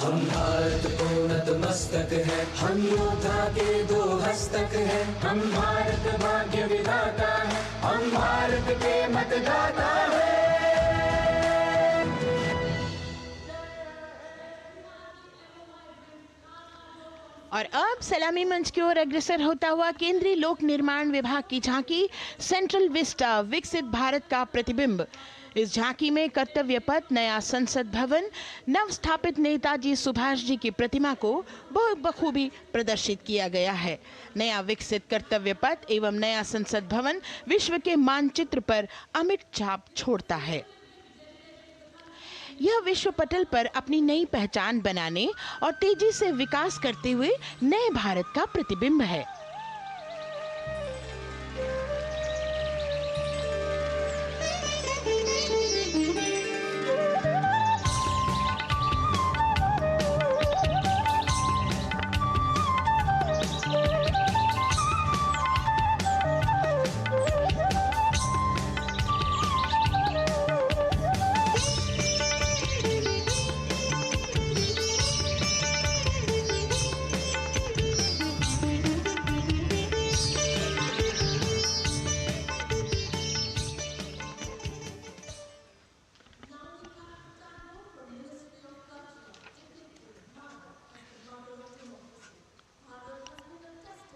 हम भारत को नतमस्तक है, हम योद्धा के दो हस्तक है, हम भारत भाग्य विधाता है, हम भारत के मतदाता है। और और अब सलामी मंच की ओर अग्रसर होता हुआ केंद्रीय लोक निर्माण विभाग की झांकी सेंट्रल विस्टा, विकसित भारत का प्रतिबिंब। इस झांकी में कर्तव्य पथ, नया संसद भवन, नव स्थापित नेताजी सुभाष जी की प्रतिमा को बहुत बखूबी प्रदर्शित किया गया है। नया विकसित कर्तव्य पथ एवं नया संसद भवन विश्व के मानचित्र पर अमिट छाप छोड़ता है। यह विश्व पटल पर अपनी नई पहचान बनाने और तेजी से विकास करते हुए नए भारत का प्रतिबिंब है।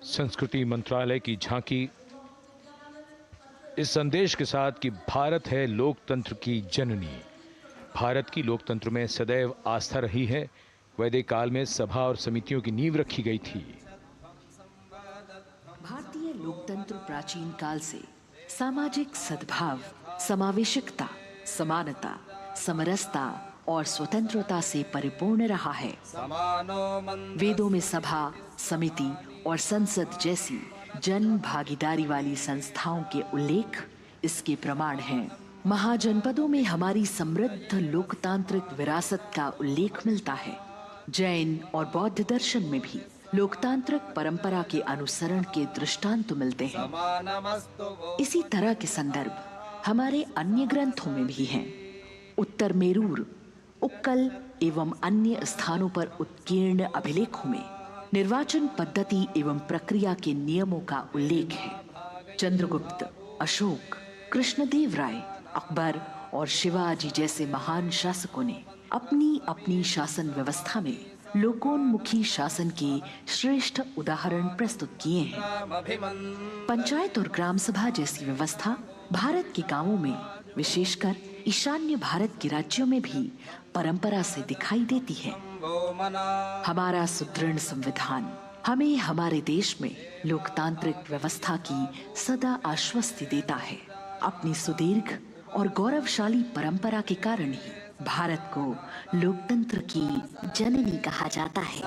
संस्कृति मंत्रालय की झांकी इस संदेश के साथ कि भारत है लोकतंत्र की जननी। भारत की लोकतंत्र में सदैव आस्था रही है। वैदिक काल में सभा और समितियों की नींव रखी गई थी। भारतीय लोकतंत्र प्राचीन काल से सामाजिक सद्भाव, समावेशिकता, समानता, समरसता और स्वतंत्रता से परिपूर्ण रहा है। वेदों में सभा, समिति और संसद जैसी जन भागीदारी वाली संस्थाओं के उल्लेख इसके प्रमाण हैं। महाजनपदों में हमारी समृद्ध लोकतांत्रिक विरासत का उल्लेख मिलता है। जैन और बौद्ध दर्शन में भी लोकतांत्रिक परंपरा के अनुसरण के दृष्टांत मिलते हैं। इसी तरह के संदर्भ हमारे अन्य ग्रंथों में भी हैं। उत्तर मेरूर, उक्कल एवं अन्य स्थानों पर उत्कीर्ण अभिलेखों में निर्वाचन पद्धति एवं प्रक्रिया के नियमों का उल्लेख है। चंद्रगुप्त, अशोक, कृष्णदेव राय, अकबर और शिवाजी जैसे महान शासकों ने अपनी अपनी शासन व्यवस्था में लोकोन्मुखी शासन के श्रेष्ठ उदाहरण प्रस्तुत किए हैं। पंचायत और ग्राम सभा जैसी व्यवस्था भारत के गांवों में, विशेषकर ईशान्य भारत के राज्यों में भी परंपरा से दिखाई देती है। हमारा सुदृढ़ संविधान हमें हमारे देश में लोकतांत्रिक व्यवस्था की सदा आश्वस्ति देता है। अपनी सुदीर्घ और गौरवशाली परंपरा के कारण ही भारत को लोकतंत्र की जननी कहा जाता है।